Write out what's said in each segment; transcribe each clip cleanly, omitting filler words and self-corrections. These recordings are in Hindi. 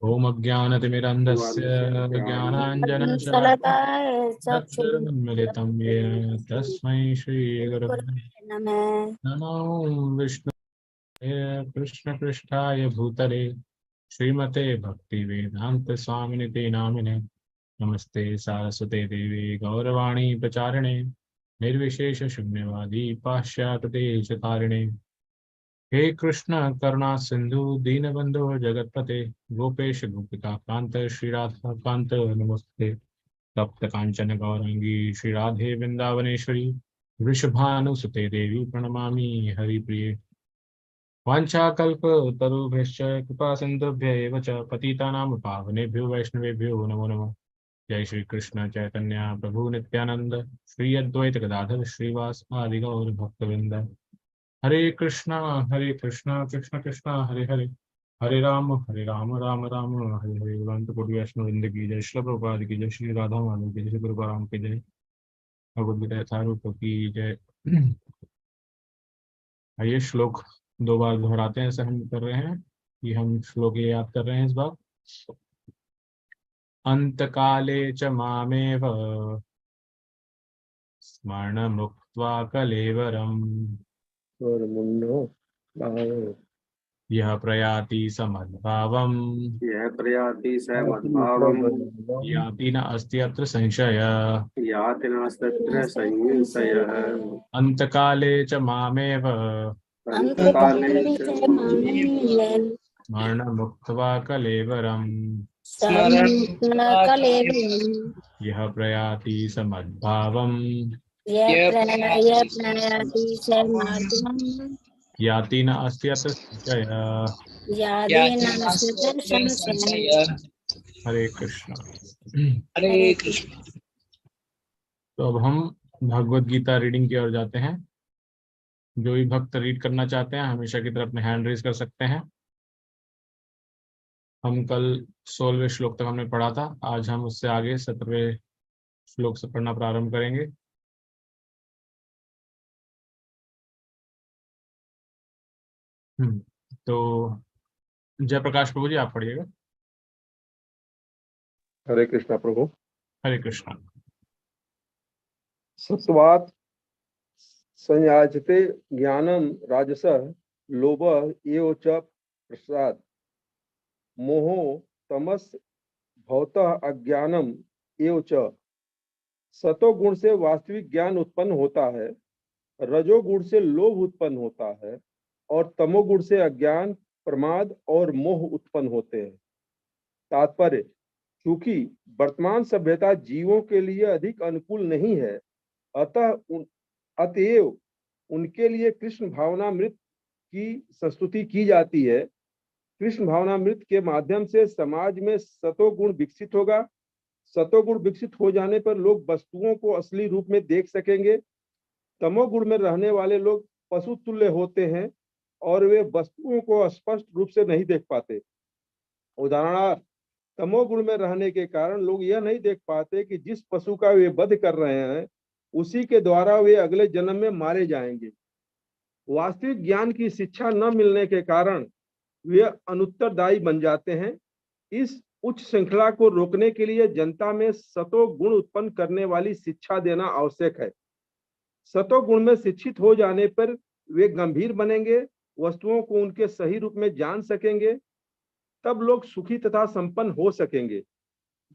ओम अज्ञानतिमिरन्धस्य ज्ञानाञ्जनशलाकया शलाकाय चक्षुरुन्मिलितं येन तस्मै श्रीगुरवे नमः। नमो विष्णुवे कृष्णपृष्ठाय भूतले श्रीमते भक्तिवेदान्त स्वामिनिते नामिने नमस्ते सारस्वते देवी गौरवाणी प्रचारिणे निर्विशेष शून्यवादी पाश्चात्यदेशतारिणे हे कृष्ण करुणा सिंधु दीनबंधु जगतपते गोपेश गोपिका कांत श्री राधा कांत नमस्ते तप्त कांचन गौरांगी श्री राधे वृंदावनेश्वरी वृषभानुसुते देवी प्रणमामि हरिप्रिये वाञ्छाकल्प तरुभ्यश्च कृपा सिन्धुभ्य एव च पतितानां पावनेभ्यो वैष्णवेभ्यो नमो नमः। जय श्री कृष्ण चैतन्य प्रभु नित्यानंद श्री अद्वैत गदाधर श्रीवास आदि गौर भक्तवृंद हरे कृष्णा कृष्ण कृष्ण हरे हरे हरे राम राम राम हरे हरे भगवंत कोटि वैष्णववृंद की जय श्री प्रभुपाद की जय श्री राधा माधव की जय श्री गुरुपाराम की जय भगवद गीता यथारूप की जय। ये श्लोक दो बार दोहराते हैं, ऐसे हम कर रहे हैं कि हम श्लोक ये याद कर रहे हैं इस बार। अंत काले च मामेव स्मरण मुक्त्वा कलेवरम यह प्रयाति समद्भावम याति न अस्ति अत्र संशय अंत काले च मामेव स्मरण मुक्त्वा कलेवरम यह प्रयाति समद्भावम याति न अस्ति अत्र संशय। हरे कृष्ण। हरे कृष्ण। तो अब हम भगवद गीता रीडिंग की ओर जाते हैं। जो भी भक्त रीड करना चाहते हैं हमेशा की तरह अपने हैंड रेज कर सकते हैं। हम कल 16वें श्लोक तक हमने पढ़ा था, आज हम उससे आगे 17वें श्लोक से पढ़ना प्रारंभ करेंगे। तो जयप्रकाश प्रभु जी आप पढ़िएगा। हरे कृष्णा प्रभु। हरे कृष्णा। सत्वात् संयाजते ज्ञानम राजसः लोभ एव च प्रसाद मोहो तमस भवतः अज्ञानम एव च। सतोगुण से वास्तविक ज्ञान उत्पन्न होता है, रजोगुण से लोभ उत्पन्न होता है और तमोगुण से अज्ञान प्रमाद और मोह उत्पन्न होते हैं। तात्पर्य, क्योंकि वर्तमान सभ्यता जीवों के लिए अधिक अनुकूल नहीं है, अतएव उनके लिए कृष्ण भावनामृत की संस्तुति की जाती है। कृष्ण भावनामृत के माध्यम से समाज में सतोगुण विकसित होगा। सतोगुण विकसित हो जाने पर लोग वस्तुओं को असली रूप में देख सकेंगे। तमोगुण में रहने वाले लोग पशु तुल्य होते हैं और वे वस्तुओं को स्पष्ट रूप से नहीं देख पाते। उदाहरणार्थ, तमोगुण में रहने के कारण लोग यह नहीं देख पाते कि जिस पशु का वे वध कर रहे हैं उसी के द्वारा वे अगले जन्म में मारे जाएंगे। वास्तविक ज्ञान की शिक्षा न मिलने के कारण वे अनुत्तरदायी बन जाते हैं। इस उच्च श्रृंखला को रोकने के लिए जनता में सतो गुण उत्पन्न करने वाली शिक्षा देना आवश्यक है। सतो गुण में शिक्षित हो जाने पर वे गंभीर बनेंगे, वस्तुओं को उनके सही रूप में जान सकेंगे, तब लोग सुखी तथा संपन्न हो सकेंगे।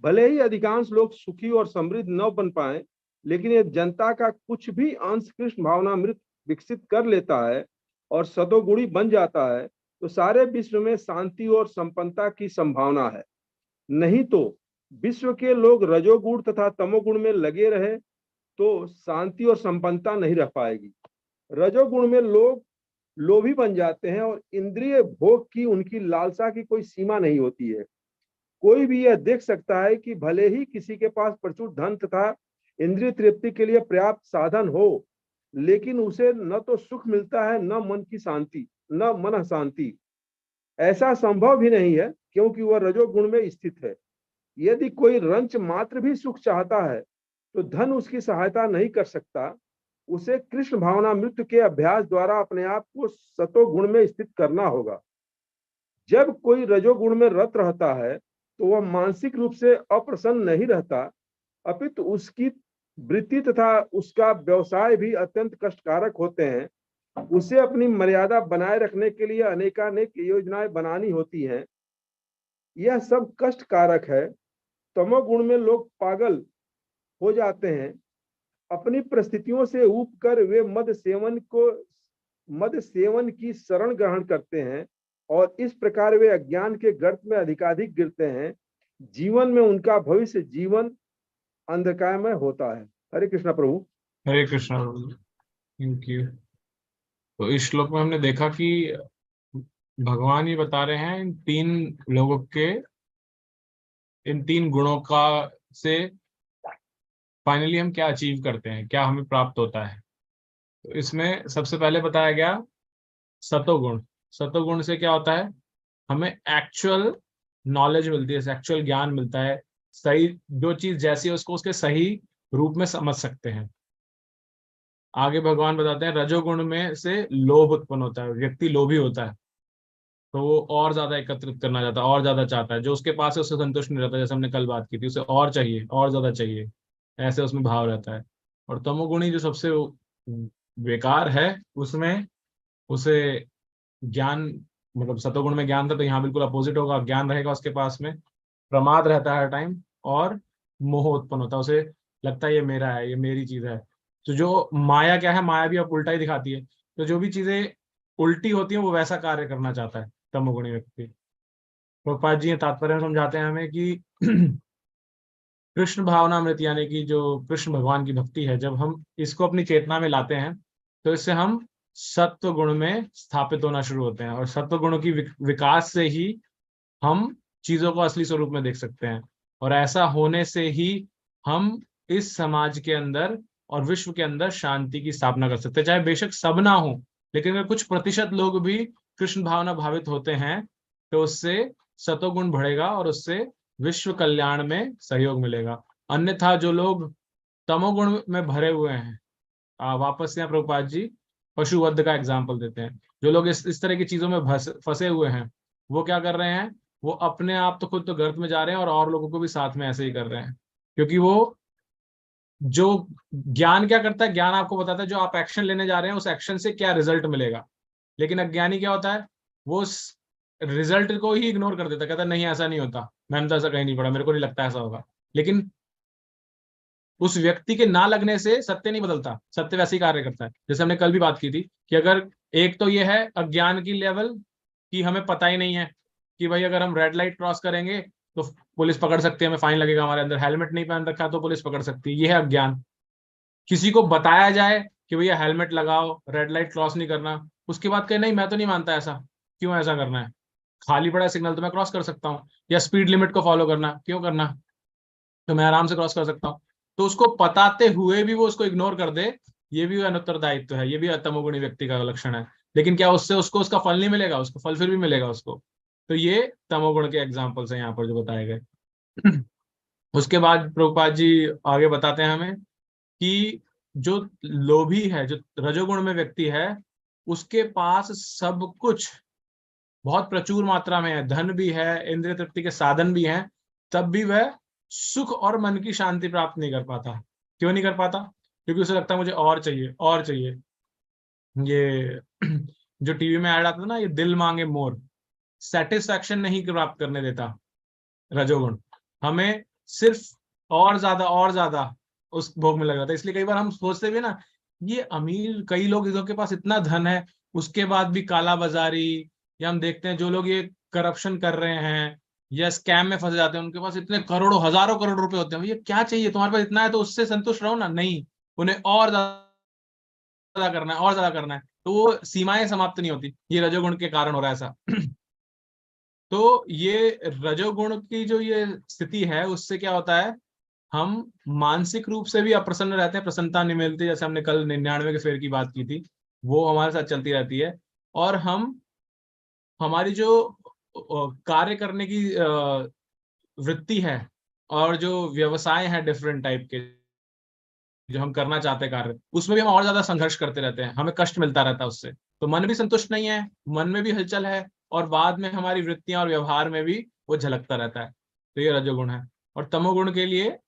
भले ही अधिकांश लोग सुखी और समृद्ध न बन पाए, लेकिन यदि जनता का कुछ भी अंश कृष्ण भावनामृत विकसित कर लेता है और सतोगुणी बन जाता है तो सारे विश्व में शांति और संपन्नता की संभावना है। नहीं तो विश्व के लोग रजोगुण तथा तमोगुण में लगे रहे तो शांति और संपन्नता नहीं रह पाएगी। रजोगुण में लोग लोभी बन जाते हैं और इंद्रिय भोग की उनकी लालसा की कोई सीमा नहीं होती है। कोई भी यह देख सकता है कि भले ही किसी के पास प्रचुर धन तथा इंद्रिय तृप्ति के लिए पर्याप्त साधन हो, लेकिन उसे न तो सुख मिलता है न मन की शांति, न मन शांति। ऐसा संभव भी नहीं है क्योंकि वह रजोगुण में स्थित है। यदि कोई रंच मात्र भी सुख चाहता है तो धन उसकी सहायता नहीं कर सकता। उसे कृष्ण भावनामृत के अभ्यास द्वारा अपने आप को सतोगुण में स्थित करना होगा। जब कोई रजोगुण में रत रहता है तो वह मानसिक रूप से अप्रसन्न नहीं रहता, अपितु उसकी वृत्ति तथा उसका व्यवसाय भी अत्यंत कष्टकारक होते हैं। उसे अपनी मर्यादा बनाए रखने के लिए अनेकानेक योजनाएं बनानी होती हैं। यह सब कष्टकारक है। तमोगुण में लोग पागल हो जाते हैं। अपनी परिस्थितियों से ऊब कर वे मद सेवन की शरण ग्रहण करते हैं और इस प्रकार वे अज्ञान के गर्त में अधिकाधिक गिरते हैं। जीवन में उनका भविष्य जीवन अंधकारमय होता है। हरे कृष्णा प्रभु। हरे कृष्णा, थैंक यू। तो इस श्लोक में हमने देखा कि भगवान ये बता रहे हैं इन तीन लोगों के, इन तीन गुणों का से फाइनली हम क्या अचीव करते हैं, क्या हमें प्राप्त होता है। तो इसमें सबसे पहले बताया गया सतोगुण। सतोगुण से क्या होता है, हमें एक्चुअल नॉलेज मिलती है, एक्चुअल ज्ञान मिलता है, सही जो चीज जैसी है उसको उसके सही रूप में समझ सकते हैं। आगे भगवान बताते हैं रजोगुण में से लोभ उत्पन्न होता है, व्यक्ति लोभी होता है, तो वो और ज्यादा एकत्रित करना चाहता है, और ज्यादा चाहता है, जो उसके पास है उससे संतुष्ट नहीं रहता, जैसे हमने कल बात की थी, उसे और चाहिए, और ज्यादा चाहिए, ऐसे उसमें भाव रहता है। और तमोगुणी जो सबसे बेकार है, उसमें उसे ज्ञान, मतलब सतोगुण में ज्ञान था तो यहाँ बिल्कुल अपोजिट होगा, ज्ञान रहेगा उसके पास में, प्रमाद रहता है हर टाइम, और मोह उत्पन्न होता है, उसे लगता है ये मेरा है, ये मेरी चीज है। तो जो माया क्या है, माया भी अब उल्टा ही दिखाती है। तो जो भी चीजें उल्टी होती हैं वो वैसा कार्य करना चाहता है तमोगुणी व्यक्ति। प्रभुपाद जी तात्पर्य में समझाते हैं हमें कि कृष्ण भावनामृत यानी कि जो कृष्ण भगवान की भक्ति है, जब हम इसको अपनी चेतना में लाते हैं तो इससे हम सत्व गुण में स्थापित होना शुरू होते हैं, और सत्व गुणों की विकास से ही हम चीजों को असली स्वरूप में देख सकते हैं। और ऐसा होने से ही हम इस समाज के अंदर और विश्व के अंदर शांति की स्थापना कर सकते हैं। चाहे बेशक सब ना हो, लेकिन अगर कुछ प्रतिशत लोग भी कृष्ण भावना भावित होते हैं तो उससे सतोगुण बढ़ेगा और उससे विश्व कल्याण में सहयोग मिलेगा। अन्यथा जो लोग तमोगुण में भरे हुए हैं, वापस से यहाँ प्रभुपाद जी पशुवध का एग्जाम्पल देते हैं। जो लोग इस तरह की चीजों में फंसे हुए हैं, वो क्या कर रहे हैं, वो अपने आप तो खुद तो गर्त में जा रहे हैं और लोगों को भी साथ में ऐसे ही कर रहे हैं। क्योंकि वो जो ज्ञान क्या करता है, ज्ञान आपको बताता है जो आप एक्शन लेने जा रहे हैं उस एक्शन से क्या रिजल्ट मिलेगा। लेकिन अज्ञानी क्या होता है, वो उस रिजल्ट को ही इग्नोर कर देता है, कहता है नहीं ऐसा नहीं होता, मैंने तो ऐसा कहीं नहीं पढ़ा, मेरे को नहीं लगता ऐसा होगा। लेकिन उस व्यक्ति के ना लगने से सत्य नहीं बदलता, सत्य वैसे ही कार्य करता है। जैसे हमने कल भी बात की थी कि अगर एक तो ये है अज्ञान की लेवल कि हमें पता ही नहीं है कि भाई अगर हम रेड लाइट क्रॉस करेंगे तो पुलिस पकड़ सकती है, हमें फाइन लगेगा, हमारे अंदर हेलमेट नहीं पहन रखा तो पुलिस पकड़ सकती है, ये है अज्ञान। किसी को बताया जाए कि भैया हेलमेट लगाओ, रेड लाइट क्रॉस नहीं करना, उसके बाद कहे नहीं मैं तो नहीं मानता ऐसा, क्यों ऐसा करना है, खाली पड़ा सिग्नल तो मैं क्रॉस कर सकता हूँ। या स्पीड लिमिट को फॉलो करना क्यों करना, तो मैं आराम से क्रॉस कर सकता हूँ। तो उसको बताते हुए भी वो उसको इग्नोर कर दे, ये भी अनुत्तरदायित्व है, ये भी तमोगुणी व्यक्ति का लक्षण है। लेकिन क्या उससे उसको उसका फल नहीं मिलेगा, उसको फल फिर भी मिलेगा उसको। तो ये तमोगुण के एग्जाम्पल्स हैं यहाँ पर जो बताए गए। उसके बाद प्रभुपाद जी आगे बताते हैं हमें कि जो लोभी है, जो रजोगुण में व्यक्ति है, उसके पास सब कुछ बहुत प्रचुर मात्रा में है, धन भी है, इंद्रिय तृप्ति के साधन भी हैं, तब भी वह सुख और मन की शांति प्राप्त नहीं कर पाता। क्यों नहीं कर पाता, क्योंकि उसे लगता है मुझे और चाहिए और चाहिए। ये जो टीवी में ऐड आता था ना, ये दिल मांगे मोर, सेटिस्फैक्शन नहीं प्राप्त करने देता रजोगुण, हमें सिर्फ और ज्यादा उस भोग में लग रहा था। इसलिए कई बार हम सोचते भी ना, ये अमीर कई लोग जिनके पास इतना धन है उसके बाद भी काला बाजारी, या हम देखते हैं जो लोग ये करप्शन कर रहे हैं या स्कैम में फंसे जाते हैं, उनके पास इतने करोड़ों हजारों करोड़ रुपए होते हैं, ये क्या चाहिए, तुम्हारे पास इतना है तो उससे संतुष्ट रहो ना, नहीं, उन्हें और ज्यादा करना है, और ज्यादा करना है, तो वो सीमाएं समाप्त नहीं होती। ये रजोगुण के कारण हो रहा है ऐसा। तो ये रजोगुण की जो ये स्थिति है उससे क्या होता है, हम मानसिक रूप से भी अप्रसन्न रहते हैं, प्रसन्नता नहीं मिलती, जैसे हमने कल 99 के फेर की बात की थी, वो हमारे साथ चलती रहती है। और हम हमारी जो कार्य करने की वृत्ति है और जो व्यवसाय है डिफरेंट टाइप के, जो हम करना चाहते हैं कार्य, उसमें भी हम और ज्यादा संघर्ष करते रहते हैं, हमें कष्ट मिलता रहता है उससे। तो मन भी संतुष्ट नहीं है, मन में भी हलचल है, और बाद में हमारी वृत्तियां और व्यवहार में भी वो झलकता रहता है। तो ये रजोगुण है। और तमोगुण के लिए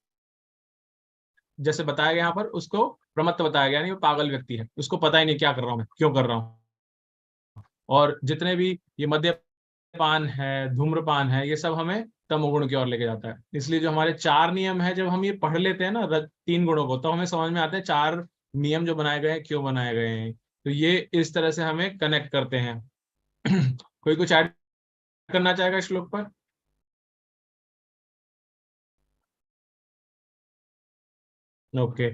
जैसे बताया गया यहाँ पर, उसको प्रमत्त बताया गया, नहीं वो पागल व्यक्ति है, उसको पता ही नहीं क्या कर रहा हूँ मैं, क्यों कर रहा हूँ। और जितने भी ये मद्यपान है, धूम्रपान है, ये सब हमें तमोगुण की ओर लेके जाता है। इसलिए जो हमारे 4 नियम है, जब हम ये पढ़ लेते हैं ना 3 गुणों को, तो हमें समझ में आता है 4 नियम जो बनाए गए हैं क्यों बनाए गए हैं। तो ये इस तरह से हमें कनेक्ट करते हैं। कोई कुछ ऐड करना चाहेगा इस श्लोक पर? ओके,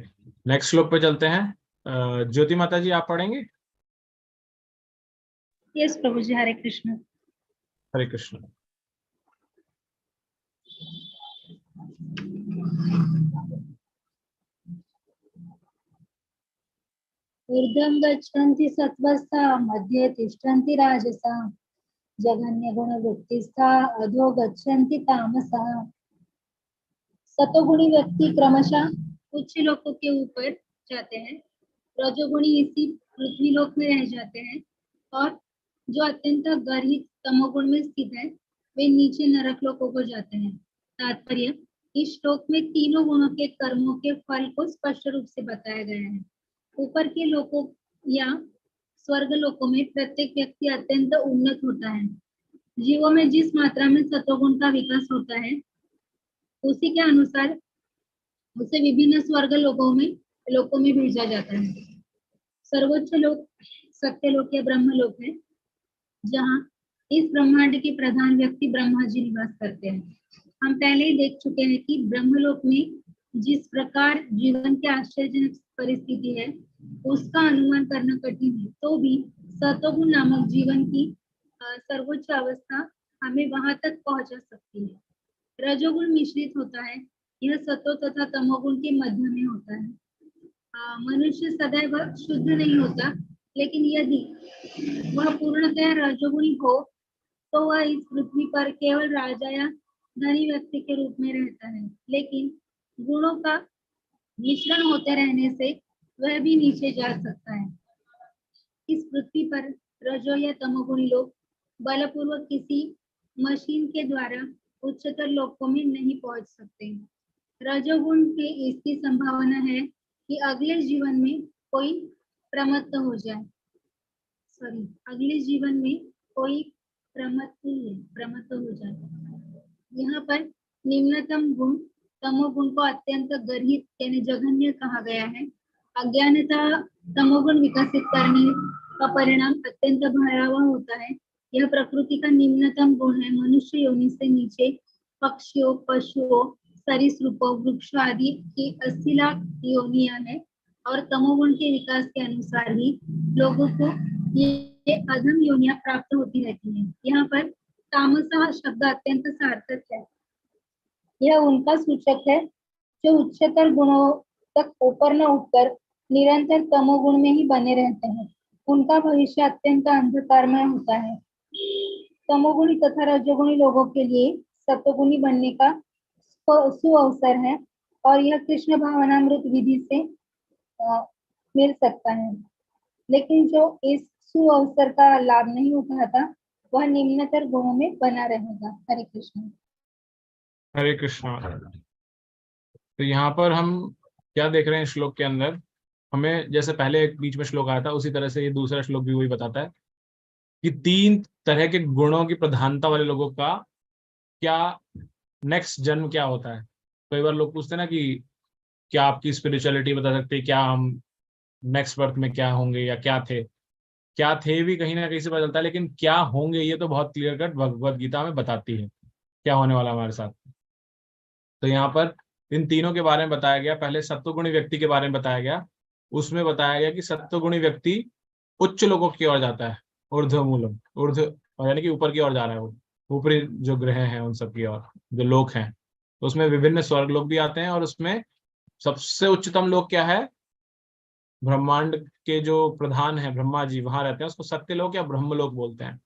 नेक्स्ट श्लोक पे चलते हैं। ज्योति माता जी, आप पढ़ेंगे? यस प्रभु जी, हरे कृष्ण। हरे कृष्ण। ऊर्ध्वं गच्छन्ति सत्त्वस्ता मध्ये तिष्ठन्ति राजसा जघन्य गुण वृत्तिस्था अधो गच्छन्ति तामसा। सतोगुणी व्यक्ति क्रमशः उच्च लोकों के ऊपर जाते हैं, रजोगुणी इसी पृथ्वी लोक में रह जाते हैं, और जो अत्यंत गर्हित तमोगुण में स्थित है वे नीचे नरक लोकों को जाते हैं। तात्पर्य, इस श्लोक में तीनों गुणों के कर्मों के फल को स्पष्ट रूप से बताया गया है। ऊपर के लोकों या स्वर्ग लोकों में प्रत्येक व्यक्ति अत्यंत उन्नत होता है। जीवों में जिस मात्रा में सतोगुण का विकास होता है उसी के अनुसार उसे विभिन्न स्वर्ग लोकों में भेजा जाता है। सर्वोच्च लोक सत्यलोक या ब्रह्म लोक है, जहाँ इस ब्रह्मांड के प्रधान व्यक्ति ब्रह्मा जी निवास करते हैं। हम पहले ही देख चुके हैं कि ब्रह्मलोक में जिस प्रकार जीवन की आश्चर्यजनक परिस्थिति है उसका अनुमान करना कठिन है, तो भी सतोगुण नामक जीवन की सर्वोच्च अवस्था हमें वहां तक पहुंचा सकती है। रजोगुण मिश्रित होता है, यह सतो तथा तमोगुण के मध्य में होता है। मनुष्य सदैव शुद्ध नहीं होता, लेकिन यदि वह पूर्णतः रजोगुणी हो तो वह इस पृथ्वी पर केवल राजा या धनी व्यक्ति के रूप में रहता है। लेकिन गुणों का मिश्रण होते रहने से वह भी नीचे जा सकता है। इस पृथ्वी पर रजो या तमोगुणी लोग बलपूर्वक किसी मशीन के द्वारा उच्चतर लोकों में नहीं पहुंच सकते। रजोगुण के इसकी संभावना है कि अगले जीवन में कोई प्रमत्त हो जाए। अगले जीवन में कोई प्रमत्त हो जाए। यहाँ पर निम्नतम गुण तमोगुण को अत्यंत गर्हित यानी जघन्य कहा गया है। अज्ञानता तमोगुण विकसित करने का परिणाम अत्यंत भयावह होता है। यह प्रकृति का निम्नतम गुण है। मनुष्य योनि से नीचे पक्षियों, पशुओं, सरीसृपों, वृक्ष आदि की 80 लाख योनियां है, और तमोगुण के विकास के अनुसार ही लोगों को ये अधम योनियां प्राप्त होती रहती हैं। यहाँ पर तामसा शब्द अत्यंत सार्थक है। यह उनका सूचक है जो उच्चतर गुणों तक ऊपर न उठकर निरंतर तमोगुण में ही बने रहते हैं। उनका भविष्य अत्यंत अंधकारमय होता है। तमोगुणी तथा रजोगुणी लोगों के लिए सतोगुणी बनने का सुअवसर है, और यह कृष्ण भावनामृत विधि से मिल सकता है। लेकिन जो इस सुअवसर का लाभ नहीं उठाता वह निम्नतर गुणों में बना रहेगा। हरे कृष्ण। हरे कृष्णा। तो यहाँ पर हम क्या देख रहे हैं श्लोक के अंदर, हमें जैसे पहले एक बीच में श्लोक आया था उसी तरह से ये दूसरा श्लोक भी वही बताता है कि 3 तरह के गुणों की प्रधानता वाले लोगों का क्या नेक्स्ट जन्म क्या होता है। कई बार लोग पूछते हैं ना कि क्या आपकी स्पिरिचुअलिटी बता सकती है, क्या हम नेक्स्ट बर्थ में क्या होंगे, या क्या थे भी कहीं ना कहीं से पता चलता है, लेकिन क्या होंगे ये तो बहुत क्लियर कट भगवत गीता में बताती है क्या होने वाला हमारे साथ। तो यहाँ पर इन तीनों के बारे में बताया गया। पहले सत्वगुणी व्यक्ति के बारे में बताया गया, उसमें बताया गया कि सत्वगुणी व्यक्ति उच्च लोगों की ओर जाता है, ऊर्ध्व मूलम, यानी कि ऊपर की ओर जा रहा है, वो ऊपरी जो ग्रह हैं उन सब की ओर, जो लोक हैं। तो उसमें विभिन्न स्वर्ग लोक भी आते हैं, और उसमें सबसे उच्चतम लोक क्या है, ब्रह्मांड के जो प्रधान है ब्रह्मा जी वहां रहते हैं, उसको सत्यलोक या ब्रह्मलोक बोलते हैं।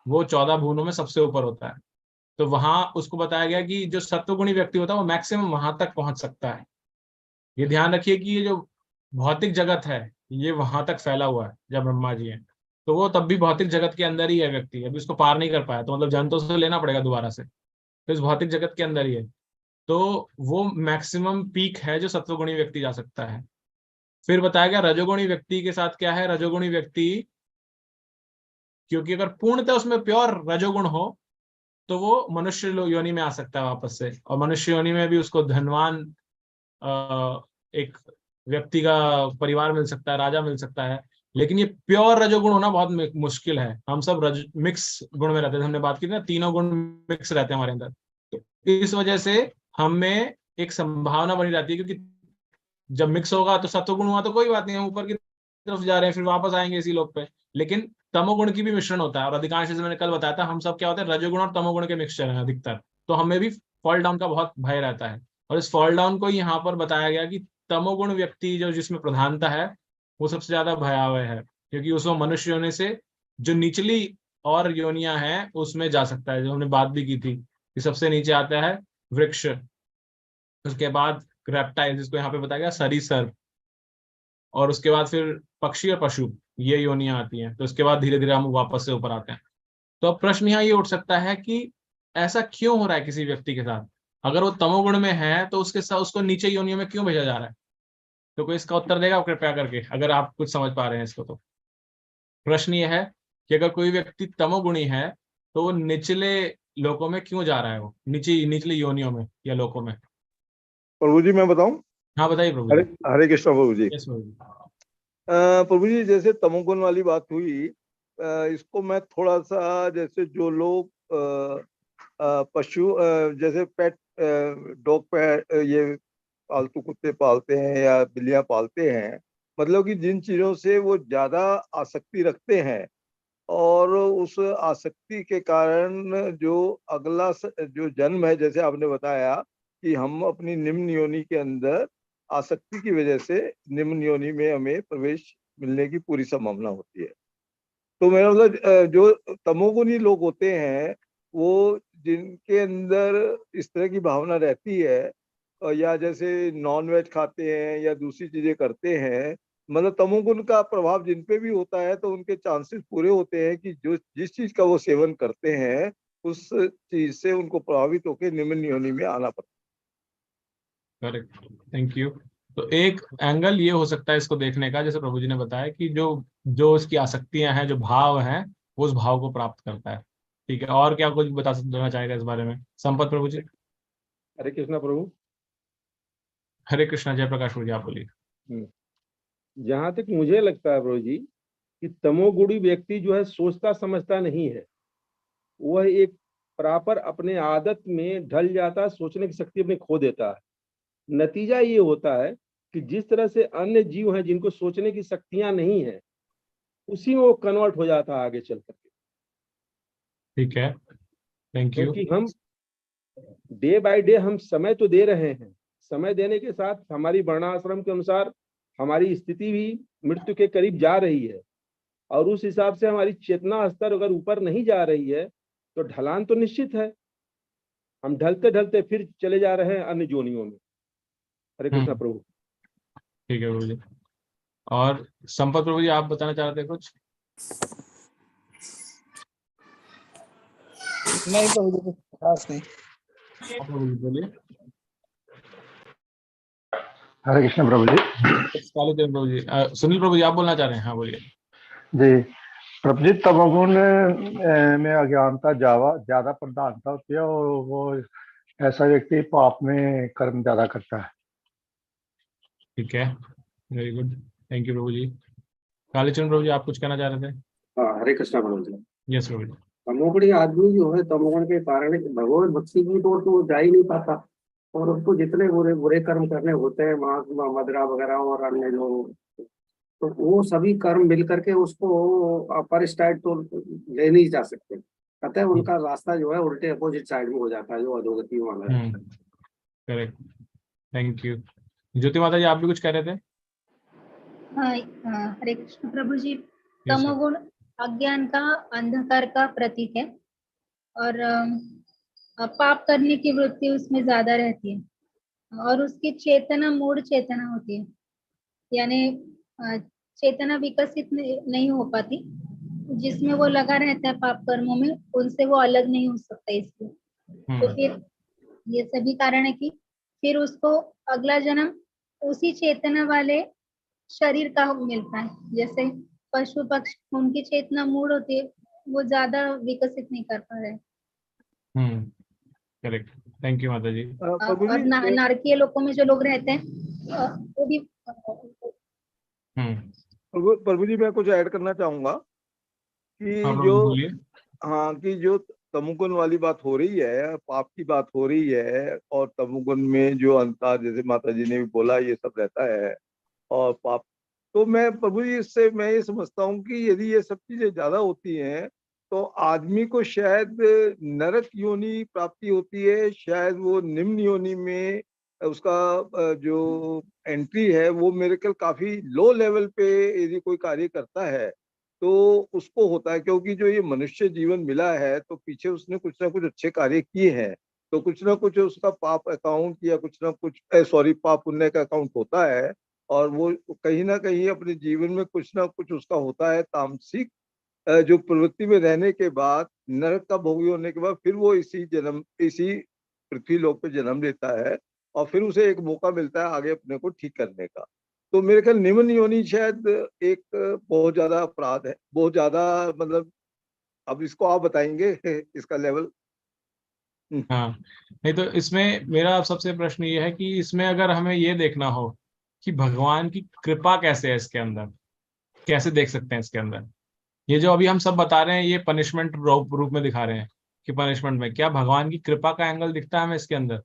वो 14 भुवनों में सबसे ऊपर होता है। तो वहां उसको बताया गया कि जो सत्वगुणी व्यक्ति होता है वो मैक्सिमम वहां तक पहुंच सकता है। ये ध्यान रखिए कि ये जो भौतिक जगत है ये वहां तक फैला हुआ है। जब ब्रह्मा जी हैं तो वो तब भी भौतिक जगत के अंदर ही है व्यक्ति, अभी उसको पार नहीं कर पाया, तो मतलब जन्म तो उसे लेना पड़ेगा दोबारा से, तो इस भौतिक जगत के अंदर ही है। तो वो मैक्सिमम पीक है जो सत्वगुणी व्यक्ति जा सकता है। फिर बताया गया रजोगुणी व्यक्ति के साथ क्या है। रजोगुणी व्यक्ति, क्योंकि अगर पूर्णतः उसमें प्योर रजोगुण हो तो वो मनुष्य योनि में आ सकता है वापस से, और मनुष्य योनि में भी उसको धनवान एक व्यक्ति का परिवार मिल सकता है, राजा मिल सकता है। लेकिन ये प्योर रजोगुण होना बहुत मुश्किल है। हम सब मिक्स गुण में रहते हैं, हमने बात की थी ना, तीनों गुण मिक्स रहते हैं हमारे अंदर। तो इस वजह से हमें एक संभावना बनी रहती है, क्योंकि जब मिक्स होगा तो सत्वगुण हुआ तो कोई बात नहीं, हम ऊपर की तरफ जा रहे हैं, फिर वापस आएंगे इसी लोक पे। लेकिन तमोगुण की भी मिश्रण होता है, और अधिकांश, जैसे मैंने कल बताया था, हम सब क्या होते हैं, रजोगुण और तमोगुण के मिक्सचर हैं अधिकतर। तो हमें भी फॉल डाउन का बहुत भय रहता है, और इस फॉल डाउन को यहाँ पर बताया गया कि तमोगुण व्यक्ति जो जिसमें प्रधानता है वो सबसे ज्यादा भयावह है, क्योंकि उसमें मनुष्य होने से जो निचली और योनियां हैं उसमें जा सकता है, जो हमने बात भी की थी कि सबसे नीचे आता है वृक्ष, उसके बाद रेप्टाइल जिसको यहाँ पे बताया गया सरीसृप, और उसके बाद फिर पक्षी और पशु, ये योनियां आती हैं। तो उसके बाद धीरे धीरे हम वापस से ऊपर आते हैं। तो अब प्रश्न यहाँ ये उठ सकता है कि ऐसा क्यों हो रहा है किसी व्यक्ति के साथ, अगर वो तमोगुण में है तो उसके साथ उसको नीचे योनियों में क्यों भेजा जा रहा है। तो कोई इसका उत्तर देगा कृपया करके, अगर आप कुछ समझ पा रहे हैं इसको। तो प्रश्न ये है कि अगर कोई व्यक्ति तमोगुणी है तो वो निचले लोकों में क्यों जा रहा है, वो निचली योनियों में या लोकों में। प्रभु जी मैं बताऊं? हाँ बताइए प्रभु हरे जी। हरे कृष्ण प्रभु जी। यस प्रभु जी। प्रभु जी जैसे तमोगुण वाली बात हुई, इसको मैं थोड़ा सा, जैसे जो लोग पशु, जैसे पेट डॉग पे ये पालतू कुत्ते पालते हैं या बिल्लियां पालते हैं, मतलब कि जिन चीजों से वो ज्यादा आसक्ति रखते हैं, और उस आसक्ति के कारण जो अगला जो जन्म है, जैसे आपने बताया कि हम अपनी निम्न योनि के अंदर आसक्ति की वजह से निम्न योनि में हमें प्रवेश मिलने की पूरी संभावना होती है। तो मेरा मतलब जो तमोगुणी लोग होते हैं, वो जिनके अंदर इस तरह की भावना रहती है, या जैसे नॉन वेज खाते हैं या दूसरी चीजें करते हैं, मतलब तमोगुण का प्रभाव जिन पे भी होता है, तो उनके चांसेस पूरे होते हैं कि जो जिस चीज का वो सेवन करते हैं उस चीज से उनको प्रभावित होकर निम्न योनि में आना पड़ता करेक्ट, थैंक यू। तो एक एंगल ये हो सकता है इसको देखने का, जैसे प्रभु जी ने बताया कि जो जो उसकी आसक्तियां हैं, जो भाव हैं, वो उस भाव को प्राप्त करता है। ठीक है, और क्या कुछ देना चाहेगा इस बारे में संपत प्रभु जी। है। हरे कृष्णा प्रभु। हरे कृष्णा, जय प्रकाश प्रभु जी, आप बोलिए। जहां तक मुझे लगता है प्रभु जी कि तमोगुणी व्यक्ति जो है सोचता समझता नहीं है, वह एक प्रॉपर अपने आदत में ढल जाता है, सोचने की शक्ति अपनी खो देता है। नतीजा ये होता है कि जिस तरह से अन्य जीव हैं जिनको सोचने की शक्तियां नहीं है, उसी में वो कन्वर्ट हो जाता है आगे चल करके। ठीक है, थैंक यू। क्योंकि हम डे बाय डे हम समय तो दे रहे हैं, समय देने के साथ हमारी वर्णाश्रम के अनुसार हमारी स्थिति भी मृत्यु के करीब जा रही है, और उस हिसाब से हमारी चेतना स्तर अगर ऊपर नहीं जा रही है तो ढलान तो निश्चित है, हम ढलते ढलते फिर चले जा रहे हैं अन्य जोनियों में। हरे कृष्णा प्रभु। ठीक है प्रभु जी। और संपत प्रभु जी, आप बताना चाह रहे थे कुछ। नहीं प्रभु जी, कुछ खास नहीं। आप प्रभु जी बोलिए। हरे कृष्ण प्रभु जी। कालीचरण प्रभु जी, सुनील प्रभु जी, आप बोलना चाह रहे हैं, हाँ बोलिए। जी प्रभु जी, तमोगुण में अज्ञानता ज्यादा प्रधानता होती है, और वो ऐसा व्यक्ति पाप में कर्म ज्यादा करता है। ठीक है, very good, thank you Prabhu जी। कालीचरण प्रभु जी, आप कुछ कहना चाह रहे थे। हाँ, हरे कृष्णा प्रभु जी। यस प्रभु जी। तमोगुणी आदमी जो है, तमोगुण के कारण भगवत भक्ति की तो वो जा ही नहीं पाता, और उसको जितने बुरे बुरे कर्म करने होते हैं, मांस मदिरा वगैरह और अन्य जो, तो वो सभी कर्म मिल करके उसको अपर स्टाइल तो ले नहीं जा सकते। अतः उनका रास्ता जो है उल्टे अपोजिट साइड में हो जाता है, जो अधोगति वाला है। Correct, thank you. ज्योति माता जी, आप भी कुछ कह रहे थे। हाँ, हरे कृष्ण प्रभु जी। Yes, sir. तमोगुण अज्ञान का, अंधकार का प्रतीक है, और पाप करने की वृत्ति उसमें ज्यादा रहती है। और उसकी चेतना मूढ़ चेतना होती है, यानी चेतना विकसित नहीं हो पाती, जिसमें वो लगा रहता है पाप कर्मों में, उनसे वो अलग नहीं हो सकता इसलिए। तो फिर ये सभी कारण है कि फिर उसको अगला जन्म उसी चेतना वाले शरीर का मिलता है। जैसे पशु पक्षी, उनकी चेतना मूढ़ होती है, वो ज्यादा विकसित नहीं कर पा रहे। करेक्ट, थैंक यू माता जी। प्रभु और जी नारकीय लोकों में जो लोग रहते हैं वो भी प्रभु जी मैं कुछ ऐड करना चाहूंगा कि हाँ जो बोलिए। हाँ कि जो तमोगुण वाली बात हो रही है, पाप की बात हो रही है, और तमोगुण में जो अंतर, जैसे माता जी ने भी बोला, ये सब रहता है और पाप। तो मैं प्रभु जी इससे मैं ये समझता हूँ कि यदि ये सब चीजें ज्यादा होती हैं तो आदमी को शायद नरक योनि प्राप्ति होती है, शायद वो निम्न योनि में उसका जो एंट्री है वो मेरे ख्याल काफी लो लेवल पे यदि कोई कार्य करता है तो उसको होता है, क्योंकि जो ये मनुष्य जीवन मिला है तो पीछे उसने कुछ ना कुछ अच्छे कार्य किए हैं, तो कुछ ना कुछ उसका पाप अकाउंट या कुछ ना कुछ पाप पुण्य का अकाउंट होता है, और वो कहीं ना कहीं अपने जीवन में कुछ ना कुछ उसका होता है तामसिक जो प्रवृत्ति में रहने के बाद, नरक का भोगी होने के बाद फिर वो इसी पृथ्वी लोक पे जन्म लेता है, और फिर उसे एक मौका मिलता है आगे अपने को ठीक करने का। तो मेरे ख्याल निम्न योनि शायद एक बहुत ज्यादा अपराध है, बहुत ज्यादा, मतलब अब इसको आप बताएंगे इसका लेवल। हाँ, नहीं तो इसमें मेरा सबसे प्रश्न ये है कि इसमें अगर हमें ये देखना हो कि भगवान की कृपा कैसे है इसके अंदर, कैसे देख सकते हैं इसके अंदर, ये जो अभी हम सब बता रहे हैं ये पनिशमेंट रूप में दिखा रहे हैं कि पनिशमेंट में क्या भगवान की कृपा का एंगल दिखता है हमें इसके अंदर?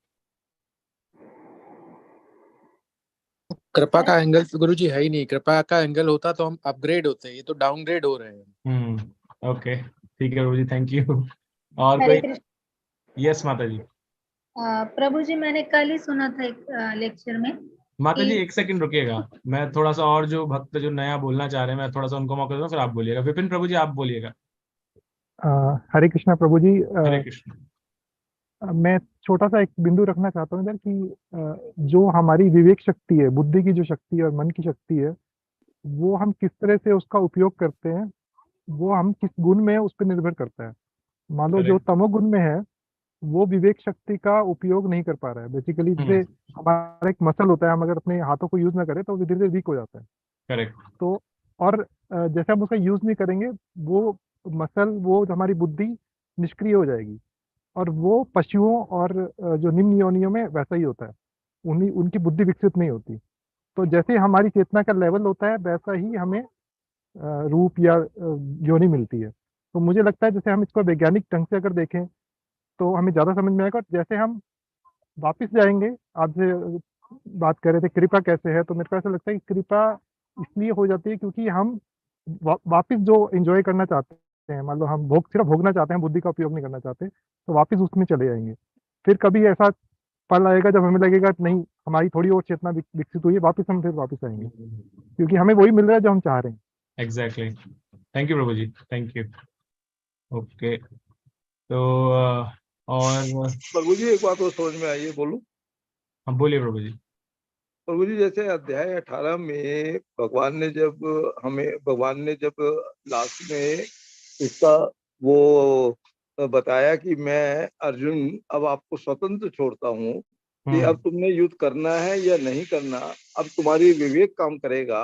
कृपा का एंगल गुरु जी है ही नहीं। कृपा का एंगल होता तो हम अपग्रेड होते, ये तो डाउनग्रेड हो रहे हैं। ओके, ठीक है प्रभु जी, थैंक यू। और हरे कोई? कृष्ण। यस माता जी। प्रभु जी, मैंने कल ही सुना था एक लेक्चर में माता जी कि एक सेकंड रुकिएगा, मैं थोड़ा सा और जो भक्त जो नया बोलना चाह रहे हैं मैं थोड़ा सा उनको मौका दूंगा, फिर आप बोलिएगा। विपिन प्रभु जी आप बोलिएगा। हरे कृष्णा प्रभु जी। हरे कृष्ण। मैं छोटा सा एक बिंदु रखना चाहता हूँ इधर कि जो हमारी विवेक शक्ति है, बुद्धि की जो शक्ति है और मन की शक्ति है, वो हम किस तरह से उसका उपयोग करते हैं, वो हम किस गुण में है उस पर निर्भर करता है। मान लो जो करेक्ट। तमोगुण में है वो विवेक शक्ति का उपयोग नहीं कर पा रहा है। बेसिकली जैसे हमारा एक मसल होता है, हम अगर अपने हाथों को यूज ना करें तो वो धीरे धीरे वीक हो जाता है। करेक्ट। तो और जैसे हम उसका यूज नहीं करेंगे, वो मसल, वो हमारी बुद्धि निष्क्रिय हो जाएगी। और वो पशुओं और जो निम्न योनियों में वैसा ही होता है, उन्हीं उनकी बुद्धि विकसित नहीं होती। तो जैसे हमारी चेतना का लेवल होता है वैसा ही हमें रूप या योनि मिलती है। तो मुझे लगता है जैसे हम इसको वैज्ञानिक ढंग से अगर देखें तो हमें ज़्यादा समझ में आएगा। जैसे हम वापस जाएंगे, आपसे बात कर रहे थे कृपा कैसे है, तो मेरे को ऐसा लगता है कि कृपा इसलिए हो जाती है क्योंकि हम वापस जो एंजॉय करना चाहते हैं, मान लो हम सिर्फ भोगना चाहते हैं, बुद्धि का उपयोग नहीं करना चाहते, तो वापस उसमें चले जाएंगे। फिर कभी ऐसा पल आएगा जब हमें लगेगा कि नहीं, हमारी थोड़ी और चेतना विकसित हुई है, वापस हम फिर वापस आएंगे क्योंकि हमें वही मिल रहा है जो हम चाह रहे हैं। Exactly, thank you Prabhu ji, thank you. Okay, तो और प्रभु जी एक बात और समझ में आई है, बोलूं? हम बोलिए प्रभु जी। प्रभु जी जैसे अध्याय 18 में भगवान ने जब लास्ट में इसका वो बताया कि मैं अर्जुन अब आपको स्वतंत्र छोड़ता हूँ कि अब तुमने युद्ध करना है या नहीं करना, अब तुम्हारी विवेक काम करेगा,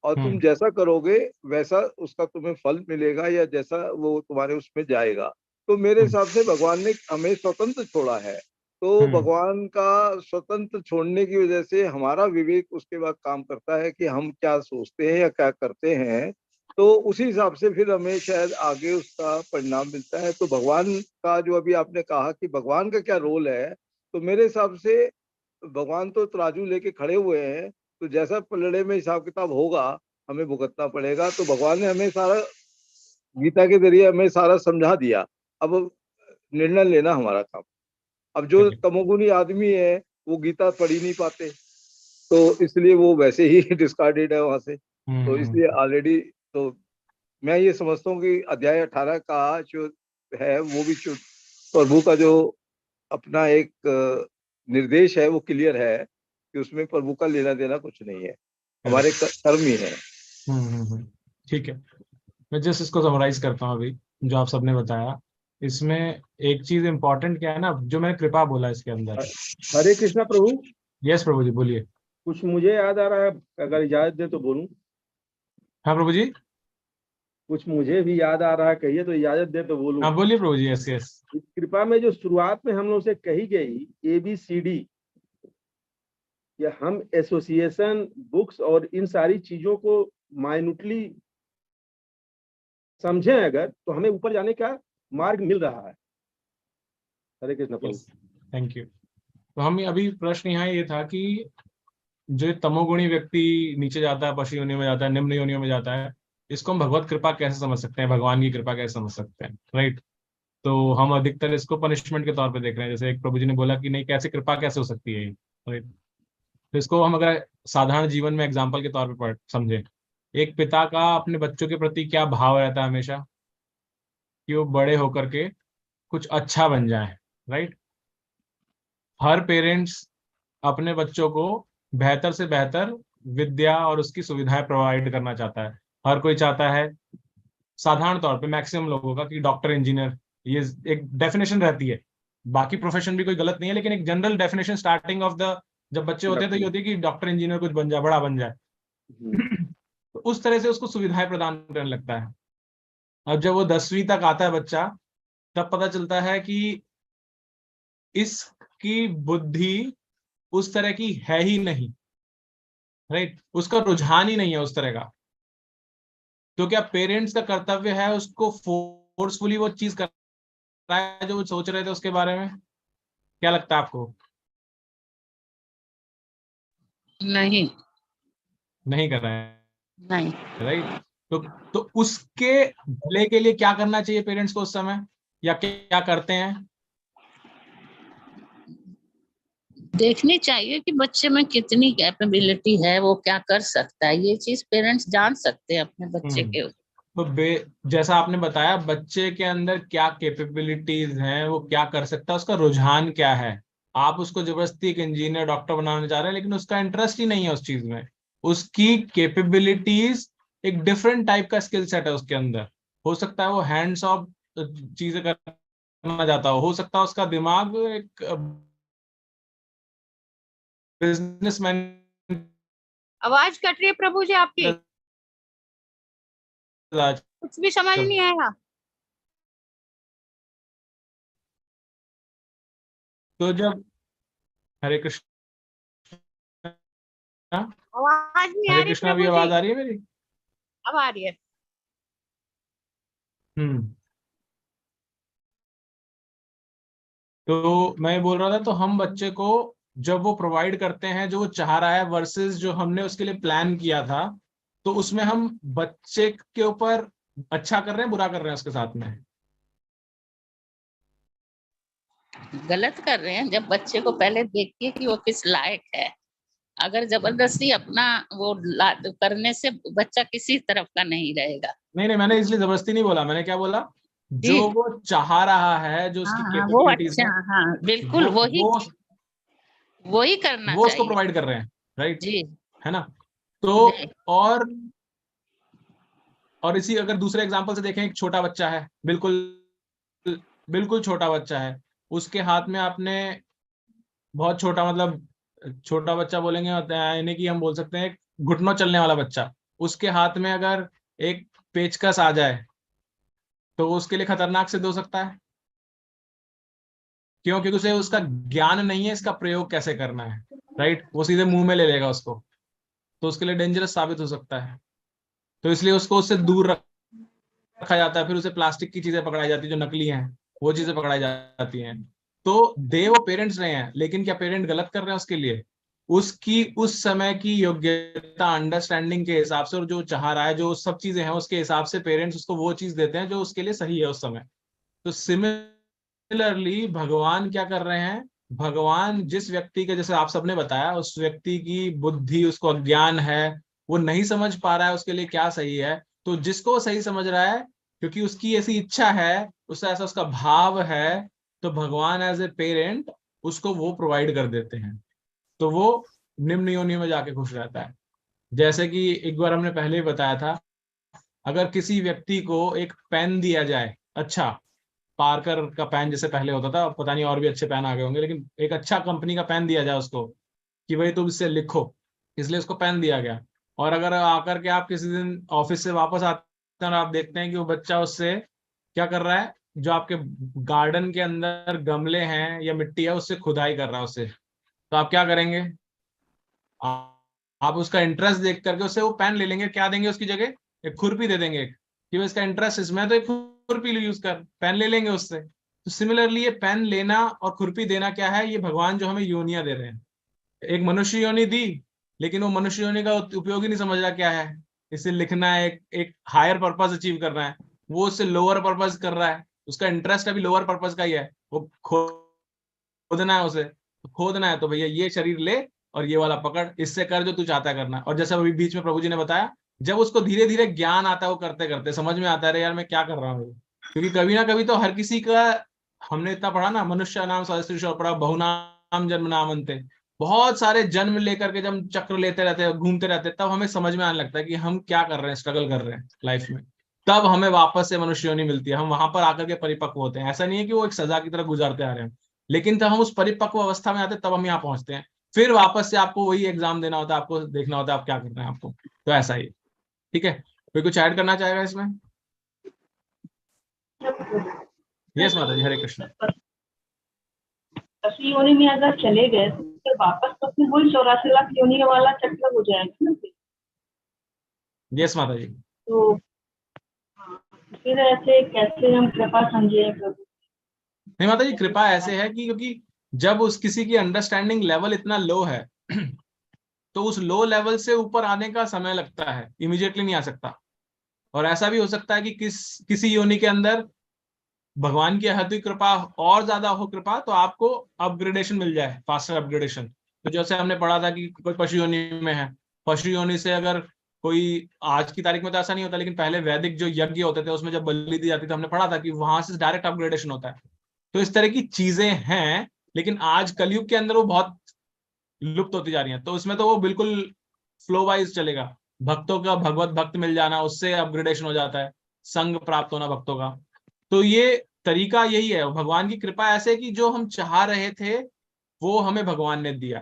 और तुम जैसा करोगे वैसा उसका तुम्हें फल मिलेगा, या जैसा वो तुम्हारे उसमें जाएगा। तो मेरे हिसाब से भगवान ने हमें स्वतंत्र छोड़ा है, तो भगवान का स्वतंत्र छोड़ने की वजह से हमारा विवेक उसके बाद काम करता है कि हम क्या सोचते हैं या क्या करते हैं, तो उसी हिसाब से फिर हमें शायद आगे उसका परिणाम मिलता है। तो भगवान का जो अभी आपने कहा कि भगवान का क्या रोल है, तो मेरे हिसाब से भगवान तो तराजू लेके खड़े हुए हैं, तो जैसा पलड़े में हिसाब किताब होगा हमें भुगतना पड़ेगा। तो भगवान ने हमें सारा गीता के जरिए हमें सारा समझा दिया, अब निर्णय लेना हमारा काम। अब जो तमोगुनी आदमी है वो गीता पढ़ ही नहीं पाते, तो इसलिए वो वैसे ही डिस्कार्डेड है वहां से। तो इसलिए ऑलरेडी, तो मैं ये समझता हूँ कि अध्याय 18 का जो है वो भी प्रभु का जो अपना एक निर्देश है वो क्लियर है कि उसमें प्रभु का लेना देना कुछ नहीं है, हमारे कर्म ही है। ठीक है, मैं जस्ट इसको समराइज करता हूँ अभी जो आप सबने बताया। इसमें एक चीज इंपॉर्टेंट क्या है ना, जो मैंने कृपा बोला इसके अंदर। हरे कृष्णा प्रभु। यस प्रभु जी बोलिए। कुछ मुझे याद आ रहा है, अगर इजाजत दे तो बोलूं। हाँ प्रभु जी। कुछ मुझे भी याद आ रहा है, कहिए तो इजाजत दे तो बोलूं। हाँ बोलिए प्रभु जी। Yes yes. इस कृपा में जो शुरुआत में हम लोग से कही गई ABCD, या हम एसोसिएशन बुक्स और इन सारी चीजों को माइन्यूटली समझें अगर, तो हमें ऊपर जाने का मार्ग मिल रहा है। हरे कृष्ण प्रभु। Thank you. तो हम अभी प्रश्न यहाँ ये था कि जो तमोगुणी व्यक्ति नीचे जाता है, पशु योनियों में जाता है, निम्न योनियों में जाता है, इसको हम भगवत कृपा कैसे समझ सकते हैं, भगवान की कृपा कैसे समझ सकते हैं, राइट। तो हम अधिकतर इसको पनिशमेंट के तौर पे देख रहे हैं। जैसे एक प्रभु जी ने बोला कि नहीं, कैसे कृपा कैसे हो सकती है, राइट। तो इसको हम अगर साधारण जीवन में एग्जाम्पल के तौर पे समझें, एक पिता का अपने बच्चों के प्रति क्या भाव रहता है हमेशा, कि वो बड़े होकर के कुछ अच्छा बन जाए, राइट। हर पेरेंट्स अपने बच्चों को बेहतर से बेहतर विद्या और उसकी सुविधाएं प्रोवाइड करना चाहता है। हर कोई चाहता है, साधारण तौर पे मैक्सिमम लोगों का, कि डॉक्टर इंजीनियर, ये एक डेफिनेशन रहती है। बाकी प्रोफेशन भी कोई गलत नहीं है, लेकिन एक general definition starting of the, जब बच्चे होते हैं तो ये होती है कि डॉक्टर इंजीनियर कुछ बन जाए, बड़ा बन जाए। तो उस तरह से उसको सुविधाएं प्रदान करने लगता है। अब जब वो 10वीं तक आता है बच्चा, तब पता चलता है कि इसकी बुद्धि उस तरह की है ही नहीं, राइट। उसका रुझान ही नहीं है उस तरह का। तो क्या पेरेंट्स का कर्तव्य है उसको फोर्सफुली वो चीज करना है जो वो सोच रहे थे उसके बारे में? क्या लगता है आपको? नहीं नहीं कर रहे हैं, नहीं। राइट। तो उसके भले के लिए क्या करना चाहिए पेरेंट्स को उस समय, या क्या करते हैं? देखनी चाहिए कि बच्चे में कितनी कैपेबिलिटी है, वो क्या कर सकता है। ये चीज पेरेंट्स जान सकते हैं अपने बच्चे के। तो जैसा आपने बताया, बच्चे के अंदर क्या कैपेबिलिटीज हैं, वो क्या कर सकता है, उसका रुझान क्या है। आप उसको जबरदस्ती एक इंजीनियर डॉक्टर बनाने जा रहे हैं, लेकिन उसका इंटरेस्ट ही नहीं है उस चीज में। उसकी कैपेबिलिटीज एक डिफरेंट टाइप का स्किल सेट है उसके अंदर। हो सकता है वो हैंड्स ऑफ चीजें करना चाहता हो सकता है उसका दिमाग एक बिजनेसमैन। आवाज कट रही है प्रभु जी आपकी, कुछ भी समझ नहीं आया। तो जब हरे कृष्ण, आवाज नहीं आ हरे रही कृष्णा भी प्रभु आवाज जी। आ रही है मेरी? अब आ रही है। तो मैं बोल रहा था, तो हम बच्चे को जब वो प्रोवाइड करते हैं जो वो चाह रहा है वर्सेस जो हमने उसके लिए प्लान किया था, तो उसमें हम बच्चे के ऊपर अच्छा कर रहे हैं, बुरा कर रहे हैं उसके साथ में? गलत कर रहे हैं। जब बच्चे को पहले देखिए कि वो किस लायक है। अगर जबरदस्ती अपना वो करने से बच्चा किसी तरफ का नहीं रहेगा। नहीं, मैंने इसलिए जबरदस्ती नहीं बोला। मैंने क्या बोला, जो वो चाह रहा है, जो उसकी हाँ वो कैपेबिलिटीज अच्छा, है, हाँ बिल्कुल वही करना वो उसको चाहिए प्रोवाइड कर रहे हैं, राइट, जी। है ना। तो और इसी अगर दूसरे एग्जांपल से देखें, एक छोटा बच्चा है, बिल्कुल छोटा बच्चा है, उसके हाथ में आपने, बहुत छोटा मतलब छोटा बच्चा बोलेंगे यानी कि हम बोल सकते हैं घुटनों चलने वाला बच्चा, उसके हाथ में अगर एक पेचकस आ जाए तो वो उसके लिए खतरनाक सिद्ध हो सकता है। क्यों? क्योंकि उसे उसका ज्ञान नहीं है इसका प्रयोग कैसे करना है, राइट। वो सीधे मुंह में ले लेगा उसको, तो उसके लिए डेंजरस साबित हो सकता है। तो इसलिए उसको उससे दूर रखा जाता है। फिर उसे प्लास्टिक की चीजें पकड़ाई जाती है जो नकली हैं, वो चीजें पकड़ाई जाती हैं। तो दे वो पेरेंट्स रहे हैं, लेकिन क्या पेरेंट गलत कर रहे हैं उसके लिए? उसकी उस समय की योग्यता, अंडरस्टैंडिंग के हिसाब से, और जो चाह रहा है, जो सब चीजें हैं उसके हिसाब से पेरेंट्स उसको वो चीज देते हैं जो उसके लिए सही है उस समय। तो सिमिलरली भगवान क्या कर रहे हैं, भगवान जिस व्यक्ति के, जैसे आप सबने बताया, उस व्यक्ति की बुद्धि, उसको अज्ञान है, वो नहीं समझ पा रहा है उसके लिए क्या सही है। तो जिसको वो सही समझ रहा है, क्योंकि उसकी ऐसी इच्छा है, उसका ऐसा उसका भाव है, तो भगवान एज ए पेरेंट उसको वो प्रोवाइड कर देते हैं, तो वो निम्न योनि में जाके खुश रहता है। जैसे कि एक बार हमने पहले ही बताया था, अगर किसी व्यक्ति को एक पेन दिया जाए, अच्छा पार्कर का पेन जैसे पहले होता था, पता नहीं और भी अच्छे पेन आ गए होंगे, लेकिन एक अच्छा कंपनी का पेन दिया जाए उसको कि भाई तुम इससे लिखो, इसलिए उसको पेन दिया गया। और अगर आकर के आप किसी दिन ऑफिस से वापस आते हैं और आप देखते हैं कि वो बच्चा उससे क्या कर रहा है, जो आपके गार्डन के अंदर गमले हैं या मिट्टी है उससे खुदाई कर रहा है उससे, तो आप क्या करेंगे? आप उसका इंटरेस्ट देख करके उससे वो पेन ले लेंगे, क्या देंगे उसकी जगह? एक खुरपी दे देंगे कि वो इसका इंटरेस्ट इसमें है तो एक खुरपी यूज कर, पेन ले लेंगे उससे। तो सिमिलरली ये पेन लेना और खुरपी देना क्या है, ये भगवान जो हमें योनियां दे रहे हैं। एक मनुष्य योनि दी, लेकिन वो मनुष्य योनि का उपयोग ही नहीं समझ रहा क्या है, इसे लिखना है, एक हायर पर्पस अचीव करना है, वो उससे लोअर पर्पस कर रहा है, उसका इंटरेस्ट अभी लोअर पर्पस का ही है, वो खोदना है उसे, खोदना है तो भैया ये शरीर ले और ये वाला पकड़, इससे कर जो तू चाहता है करना। और जैसा अभी बीच में प्रभु जी ने बताया, जब उसको धीरे धीरे ज्ञान आता है, वो करते करते समझ में आता है, अरे यार मैं क्या कर रहा हूँ, क्योंकि कभी ना कभी तो हर किसी का, हमने इतना पढ़ा ना, मनुष्य नाम सहस्त्र पढ़ा, बहुनाम जन्म नाम अंते, बहुत सारे जन्म लेकर के जब चक्र लेते रहते हैं, घूमते रहते हैं, तब हमें समझ में आने लगता है कि हम क्या कर रहे हैं, स्ट्रगल कर रहे हैं लाइफ में, तब हमें वापस से मनुष्य योनि मिलती है, हम वहां पर आकर के परिपक्व होते हैं। ऐसा नहीं है कि वो एक सजा की तरह गुजारते आ रहे हैं, लेकिन तब हम उस परिपक्व अवस्था में आते हैं, तब हम यहाँ पहुंचते हैं, फिर वापस से आपको वही एग्जाम देना होता है, आपको देखना होता है आप क्या करना है आपको। तो ऐसा ही, ठीक है। कोई कुछ ऐड करना चाहेगा इसमें? यस माता जी, हरे कृष्ण। पशु योनि में अगर चले गए तो फिर वापस तो फिर वही 84 लाख योनि वाला चक्र हो जाएगा ना फिर। यस माता जी। तो फिर ऐसे कैसे हम कृपा समझे प्रभु? नहीं माता जी, कृपा ऐसे है कि क्योंकि जब उस किसी की अंडरस्टैंडिंग लेवल इतना लो है तो उस लो लेवल से ऊपर आने का समय लगता है, इमीडिएटली नहीं आ सकता। और ऐसा भी हो सकता है कि किसी योनि के अंदर भगवान की अहतुई कृपा और ज्यादा हो कृपा, तो आपको अपग्रेडेशन मिल जाए, फास्टर अपग्रेडेशन। तो जैसे हमने पढ़ा था कि कोई पशु योनि में है, पशु योनि से अगर कोई, आज की तारीख में तो ऐसा नहीं होता, लेकिन पहले वैदिक जो यज्ञ होते थे उसमें जब बलि दी जाती थी, हमने पढ़ा था कि वहां से डायरेक्ट अपग्रेडेशन होता है। तो इस तरह की चीजें हैं, लेकिन आज कलयुग के अंदर वो बहुत लुप्त होती जा रही हैं। तो उसमें तो वो बिल्कुल फ्लो वाइज चलेगा, भक्तों का भगवत भक्त मिल जाना, उससे अपग्रेडेशन हो जाता है, संग प्राप्त होना भक्तों का। तो ये तरीका यही है, भगवान की कृपा ऐसे कि जो हम चाह रहे थे वो हमें भगवान ने दिया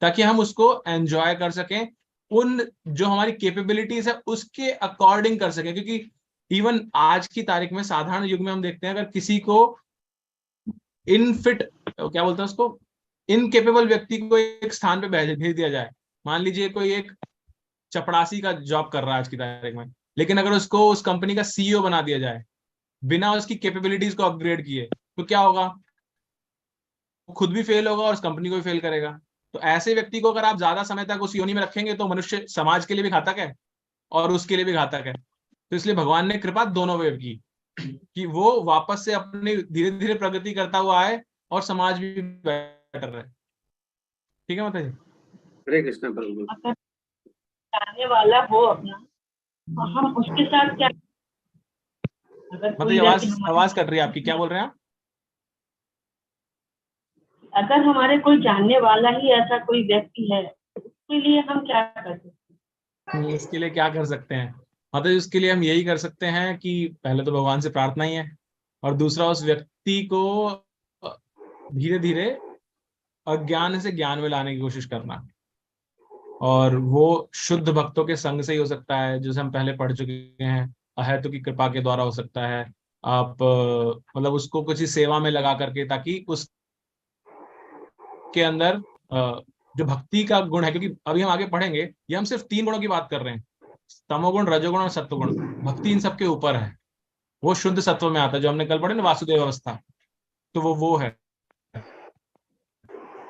ताकि हम उसको एंजॉय कर सकें, उन जो हमारी कैपेबिलिटीज है उसके अकॉर्डिंग कर सकें। क्योंकि इवन आज की तारीख में साधारण युग में हम देखते हैं, अगर किसी को इनफिट, क्या बोलते हैं उसको, इनकेपेबल व्यक्ति को एक स्थान पे भेज दिया जाए, मान लीजिए कोई एक चपड़ासी का जॉब कर रहा है आज की तारीख में, लेकिन अगर उसको उस कंपनी का सीईओ बना दिया जाए बिना उसकी कैपेबिलिटीज को अपग्रेड किए, तो क्या होगा? वो खुद भी फेल होगा और उस कंपनी को भी फेल करेगा। तो ऐसे व्यक्ति को अगर आप ज्यादा समय तक उस योनि में रखेंगे तो मनुष्य समाज के लिए भी घातक है और उसके लिए भी घातक है। तो इसलिए भगवान ने कृपा दोनों वे की कि वो वापस से अपनी धीरे धीरे प्रगति करता हुआ आए और समाज भी बेटर रहे। ठीक है माता जी। हरे कृष्ण प्रभु। अगर जानने वाला हो अपना, तो हम उसके साथ क्या, अगर माता कोई जी व्यक्ति आवाज कट रही है आपकी, क्या बोल रहे हैं आप? अगर हमारे कोई जानने वाला ही ऐसा कोई व्यक्ति है, उसके लिए हम क्या कर सकते हैं? इसके लिए क्या कर सकते हैं माता जी? उसके लिए हम यही कर सकते हैं कि पहले तो भगवान से प्रार्थना ही है, और दूसरा उस व्यक्ति को धीरे धीरे अज्ञान से ज्ञान में लाने की कोशिश करना। और वो शुद्ध भक्तों के संग से ही हो सकता है, जैसे हम पहले पढ़ चुके हैं, अहेतु की कृपा के द्वारा हो सकता है। आप मतलब उसको कुछ ही सेवा में लगा करके, ताकि उसके अंदर जो भक्ति का गुण है, क्योंकि अभी हम आगे पढ़ेंगे, ये हम सिर्फ 3 गुणों की बात कर रहे हैं, तमोगुण, रजोगुण और सत्वगुण। भक्ति इन सबके ऊपर है, वो शुद्ध सत्व में आता है, जो हमने कल पढ़े ना, वासुदेव अवस्था, तो वो है।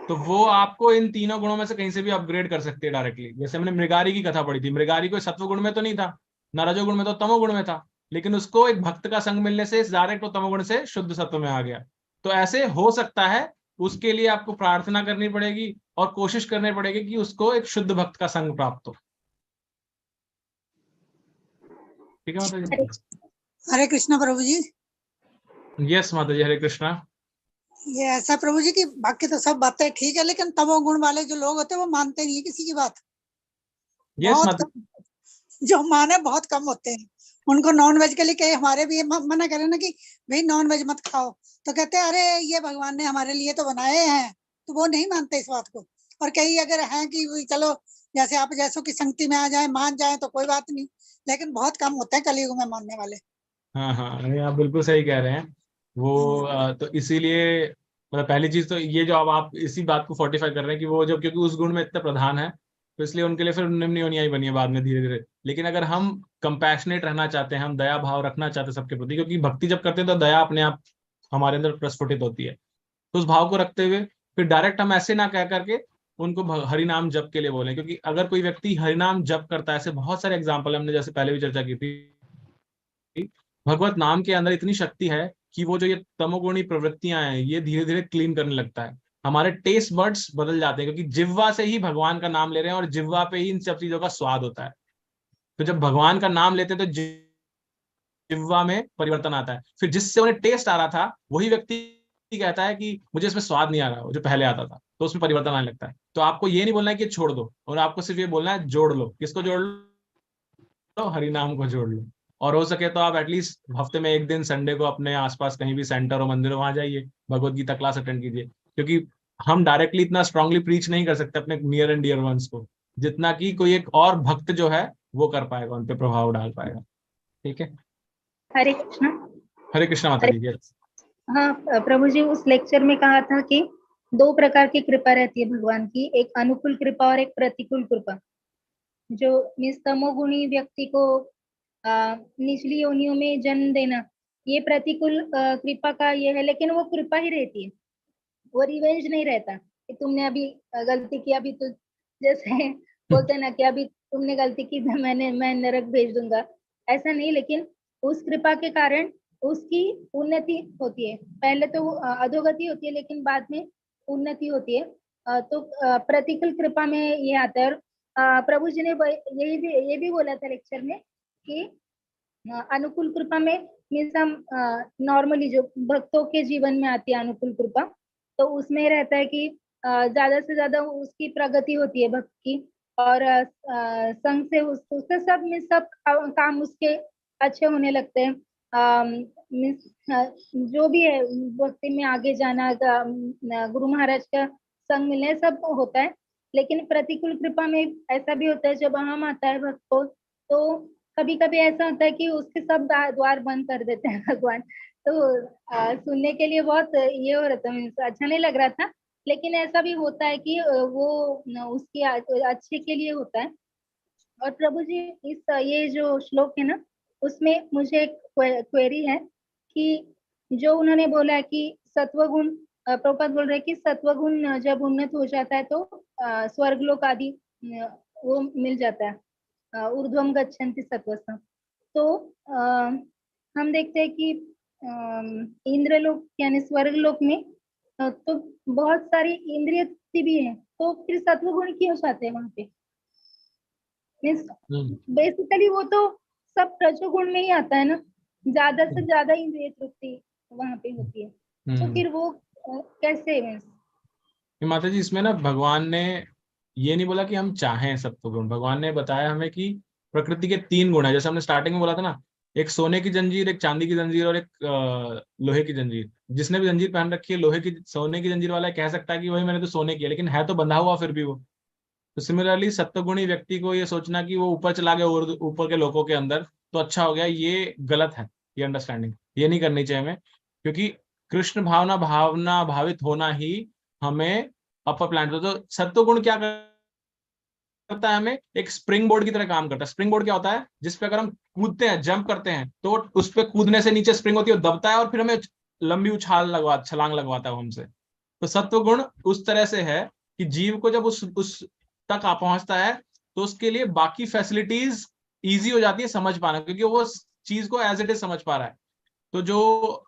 तो वो आपको इन तीनों गुणों में से कहीं से भी अपग्रेड कर सकती है डायरेक्टली। जैसे हमने मृगारी की कथा पढ़ी थी, मृगारी को सत्व गुण में तो नहीं था, न रजोगुण में, तो तमोगुण में था, लेकिन उसको एक भक्त का संग मिलने से डायरेक्ट वो तमोगुण से शुद्ध सत्व में आ गया। तो ऐसे हो सकता है, उसके लिए आपको प्रार्थना करनी पड़ेगी और कोशिश करनी पड़ेगी कि उसको एक शुद्ध भक्त का संग प्राप्त हो। ठीक है माता जी। हरे कृष्णा प्रभु जी। यस माता जी, हरे कृष्णा। ये ऐसा प्रभु जी की बाकी तो सब बातें ठीक है, लेकिन तमोगुण वाले जो लोग होते हैं वो मानते नहीं है किसी की बात। यस बहुत माता कम, जो माने बहुत कम होते हैं। उनको नॉन वेज के लिए कहे, हमारे भी मना करें ना कि भाई नॉन वेज मत खाओ, तो कहते हैं अरे ये भगवान ने हमारे लिए तो बनाए हैं, तो वो नहीं मानते इस बात को। और कई अगर हैं कि चलो जैसे आप जैसों की संगति में आ जाए, मान जाए तो कोई बात नहीं, लेकिन बहुत कम होते हैं कलयुग में मानने वाले। हाँ, नहीं आप बिल्कुल सही कह रहे हैं। वो तो इसीलिए मतलब पहली चीज तो ये जो अब आप इसी बात को फोर्टिफाई कर रहे हैं कि वो जो क्योंकि उस गुण में इतने प्रधान है, तो इसलिए उनके लिए फिर निम्न योनियां ही बनी है बाद में धीरे धीरे। लेकिन अगर हम कंपैशनेट रहना चाहते हैं, हम दया भाव रखना चाहते हैं सबके प्रति, क्योंकि भक्ति जब करते हैं तो दया अपने आप हमारे अंदर प्रस्फुटित होती है, तो उस भाव को रखते हुए फिर डायरेक्ट हम ऐसे ना कह करके उनको हरि नाम जप के लिए बोलें। क्योंकि अगर कोई व्यक्ति हरि नाम जप करता है, ऐसे बहुत सारे एग्जाम्पल हमने जैसे पहले भी चर्चा की थी, भगवत नाम के अंदर इतनी शक्ति है कि वो जो ये तमोगुणी प्रवृत्तियां हैं ये धीरे धीरे क्लीन करने लगता है। हमारे टेस्ट बर्ड्स बदल जाते हैं, क्योंकि जिह्वा से ही भगवान का नाम ले रहे हैं और जिह्वा पे ही इन सब चीजों का स्वाद होता है। तो जब भगवान का नाम लेते हैं तो जिह्वा में परिवर्तन आता है। फिर जिससे उन्हें टेस्ट आ रहा था वही व्यक्ति कहता है कि मुझे इसमें स्वाद नहीं आ रहा जो पहले आता था, तो उसमें परिवर्तन आने लगता है। तो आपको ये नहीं बोलना है कि छोड़ दो, और आपको सिर्फ ये बोलना है जोड़ लो। किसको जोड़ लो? हरि नाम को जोड़ लो। और हो सके तो आप एटलीस्ट हफ्ते में एक दिन संडे को अपने आसपास कहीं भी सेंटर हो, मंदिर हो, वहां जाइए, भगवत गीता क्लास अटेंड कीजिए। क्योंकि हम डायरेक्टली इतना स्ट्रांगली प्रीच नहीं कर सकते अपने नियर एंड डियर वंस को, जितना कि कोई एक और भक्त जो है वो कर पाएगा, उन पे प्रभाव डाल पाएगा। ठीक है, हरे कृष्णा। हरे कृष्णा माता जी। हाँ प्रभु जी, उस लेक्चर में कहा था कि 2 प्रकार की कृपा रहती है भगवान की, एक अनुकूल कृपा और एक प्रतिकूल कृपा। जो निस्तमोगुणी व्यक्ति को निचली योनियों में जन्म देना, ये प्रतिकूल कृपा का ये है, लेकिन वो कृपा ही रहती है, वो रिवेंज नहीं रहता कि तुमने अभी गलती की, अभी तो जैसे बोलते हैं ना कि अभी तुमने गलती की तो मैं नरक भेज दूंगा, ऐसा नहीं। लेकिन उस कृपा के कारण उसकी उन्नति होती है। पहले तो अधोगति होती है, लेकिन बाद में उन्नति होती है। तो प्रतिकूल कृपा में ये आता है। और प्रभु जी ने ये भी बोला था लेक्चर में कि अनुकूल कृपा में मीन्स हम नॉर्मली जो भक्तों के जीवन में आती है अनुकूल कृपा, तो उसमें रहता है कि ज्यादा से ज्यादा उसकी प्रगति होती है भक्त की, और संग से उससे सब काम उसके अच्छे होने लगते हैं। जो भी है भक्ति में आगे जाना, गुरु महाराज का संग मिलने, सब होता है। लेकिन प्रतिकूल कृपा में ऐसा भी होता है, जब हम आता है भक्त को, तो कभी कभी ऐसा होता है कि उसके सब द्वार बंद कर देते हैं भगवान। तो सुनने के लिए बहुत ये हो रहा था, अच्छा नहीं लग रहा था, लेकिन ऐसा भी होता है कि वो उसके अच्छे के लिए होता है। और प्रभु जी इस ये जो श्लोक है ना, उसमें मुझे एक क्वेरी है कि जो उन्होंने बोला है कि सत्वगुण, प्रभुपाद बोल रहे हैं कि सत्वगुण जब उन्नत हो जाता है तो स्वर्गलोक आदि वो मिल जाता है, ऊर्ध्वम गच्छन्ति सत्वसम। तो हम देखते हैं कि इंद्रलोक यानी स्वर्गलोक में तो बहुत सारी इंद्रिय भी है, तो फिर सत्वगुण क्यों जाते हैं वहां पे? बेसिकली वो तो सब रजोगुण में ही आता है ना, ज्यादा से ज्यादा इंद्रिय तृप्ति वहां पे होती है, तो फिर वो कैसे? माता जी इसमें ना भगवान ने ये नहीं बोला कि हम चाहें सत्वगुण, भगवान ने बताया हमें कि प्रकृति के 3 गुण है। जैसे हमने स्टार्टिंग में बोला था ना, एक सोने की जंजीर, एक चांदी की जंजीर और एक लोहे की जंजीर। जिसने भी जंजीर पहन रखी है लोहे की, सोने की जंजीर वाला कह सकता है कि वही मैंने तो सोने की है, लेकिन है तो बंधा हुआ फिर भी वो। तो सिमिलरली सत्वगुणी व्यक्ति को ये सोचना कि वो ऊपर चला गया और ऊपर के लोगों के अंदर तो अच्छा हो गया, ये गलत है। ये अंडरस्टैंडिंग ये नहीं करनी चाहिए हमें, क्योंकि कृष्ण भावना भावित होना ही हमें अपर प्लान। तो सत्वगुण क्या करता है, हमें एक स्प्रिंग बोर्ड की तरह काम करता है। स्प्रिंग बोर्ड क्या होता है? जिसपे अगर हम कूदते हैं, जंप करते हैं, तो उस पे कूदने से नीचे स्प्रिंग होती है, दबता है और फिर हमें लंबी छलांग लगवाता है हमसे। तो सत्वगुण उस तरह से है कि जीव को जब उस तक पहुंचता है तो उसके लिए बाकी फैसिलिटीज इजी हो जाती है समझ पाना, क्योंकि वो चीज को एज इट इज समझ पा रहा है। तो जो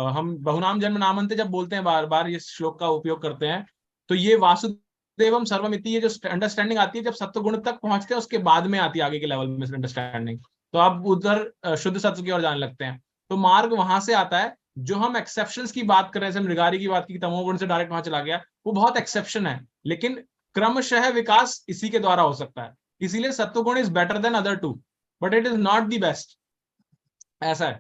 हम बहुनाम जन्म नामन्ते जब बोलते हैं, बार बार ये श्लोक का उपयोग करते हैं, तो ये वासुदेवम सर्वमिति, ये जो अंडरस्टैंडिंग आती है जब सत्वगुण तक पहुंचते हैं, उसके बाद में आती है आगे के लेवल में अंडरस्टैंडिंग। तो आप उधर शुद्ध सत्व की ओर जाने लगते हैं। तो मार्ग वहां से आता है जो हम एक्सेप्शंस की बात कर रहे हैं, मृगारी की बात की, तमोगुण से डायरेक्ट वहां चला गया, वो बहुत एक्सेप्शन है, लेकिन क्रमशः विकास इसी के द्वारा हो सकता है। इसीलिए सत्वगुण is better than other two, but it is not the best, ऐसा है।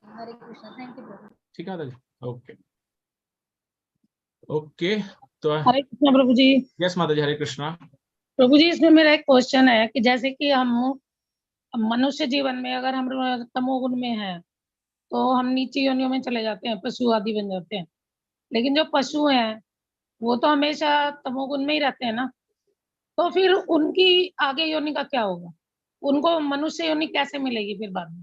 Hare Krishna, thank you Prabhu. ठीक है दादा, ओके ओके। तो हरे कृष्णा प्रभु जी। यस माता जी, हरे कृष्णा। प्रभु जी, इसमें मेरा एक क्वेश्चन है कि जैसे कि हम मनुष्य जीवन में अगर हम तमोगुण में है तो हम नीचे योनियों में चले जाते हैं, पशु आदि बन जाते हैं, लेकिन जो पशु हैं वो तो हमेशा तमोगुण में ही रहते हैं ना, तो फिर उनकी आगे योनि का क्या होगा? उनको मनुष्य योनि कैसे मिलेगी फिर बाद में?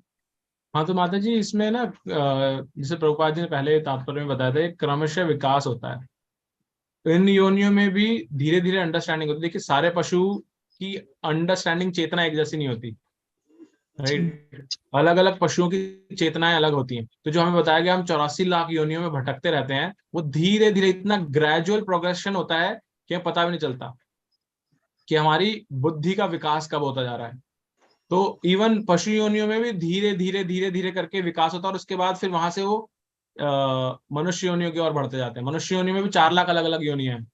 हाँ तो माता जी, इसमें ना जैसे प्रभुपाद जी ने पहले तात्पर्य में बताया था, एक क्रमशः विकास होता है। इन योनियों में भी धीरे धीरे अंडरस्टैंडिंग होती है। देखिए, सारे पशु की अंडरस्टैंडिंग, चेतना एक जैसी नहीं होती, राइट। अलग अलग पशुओं की चेतनाएं अलग होती हैं। तो जो हमें बताया गया हम 84 लाख योनियों में भटकते रहते हैं, वो धीरे धीरे इतना ग्रेजुअल प्रोग्रेशन होता है कि हमें पता भी नहीं चलता कि हमारी बुद्धि का विकास कब होता जा रहा है। तो इवन पशु योनियों में भी धीरे धीरे धीरे धीरे करके विकास होता है, और उसके बाद फिर वहां से वो मनुष्य योनियों की ओर बढ़ते जाते हैं। मनुष्य योनि में भी 4 लाख अलग अलग योनियां हैं,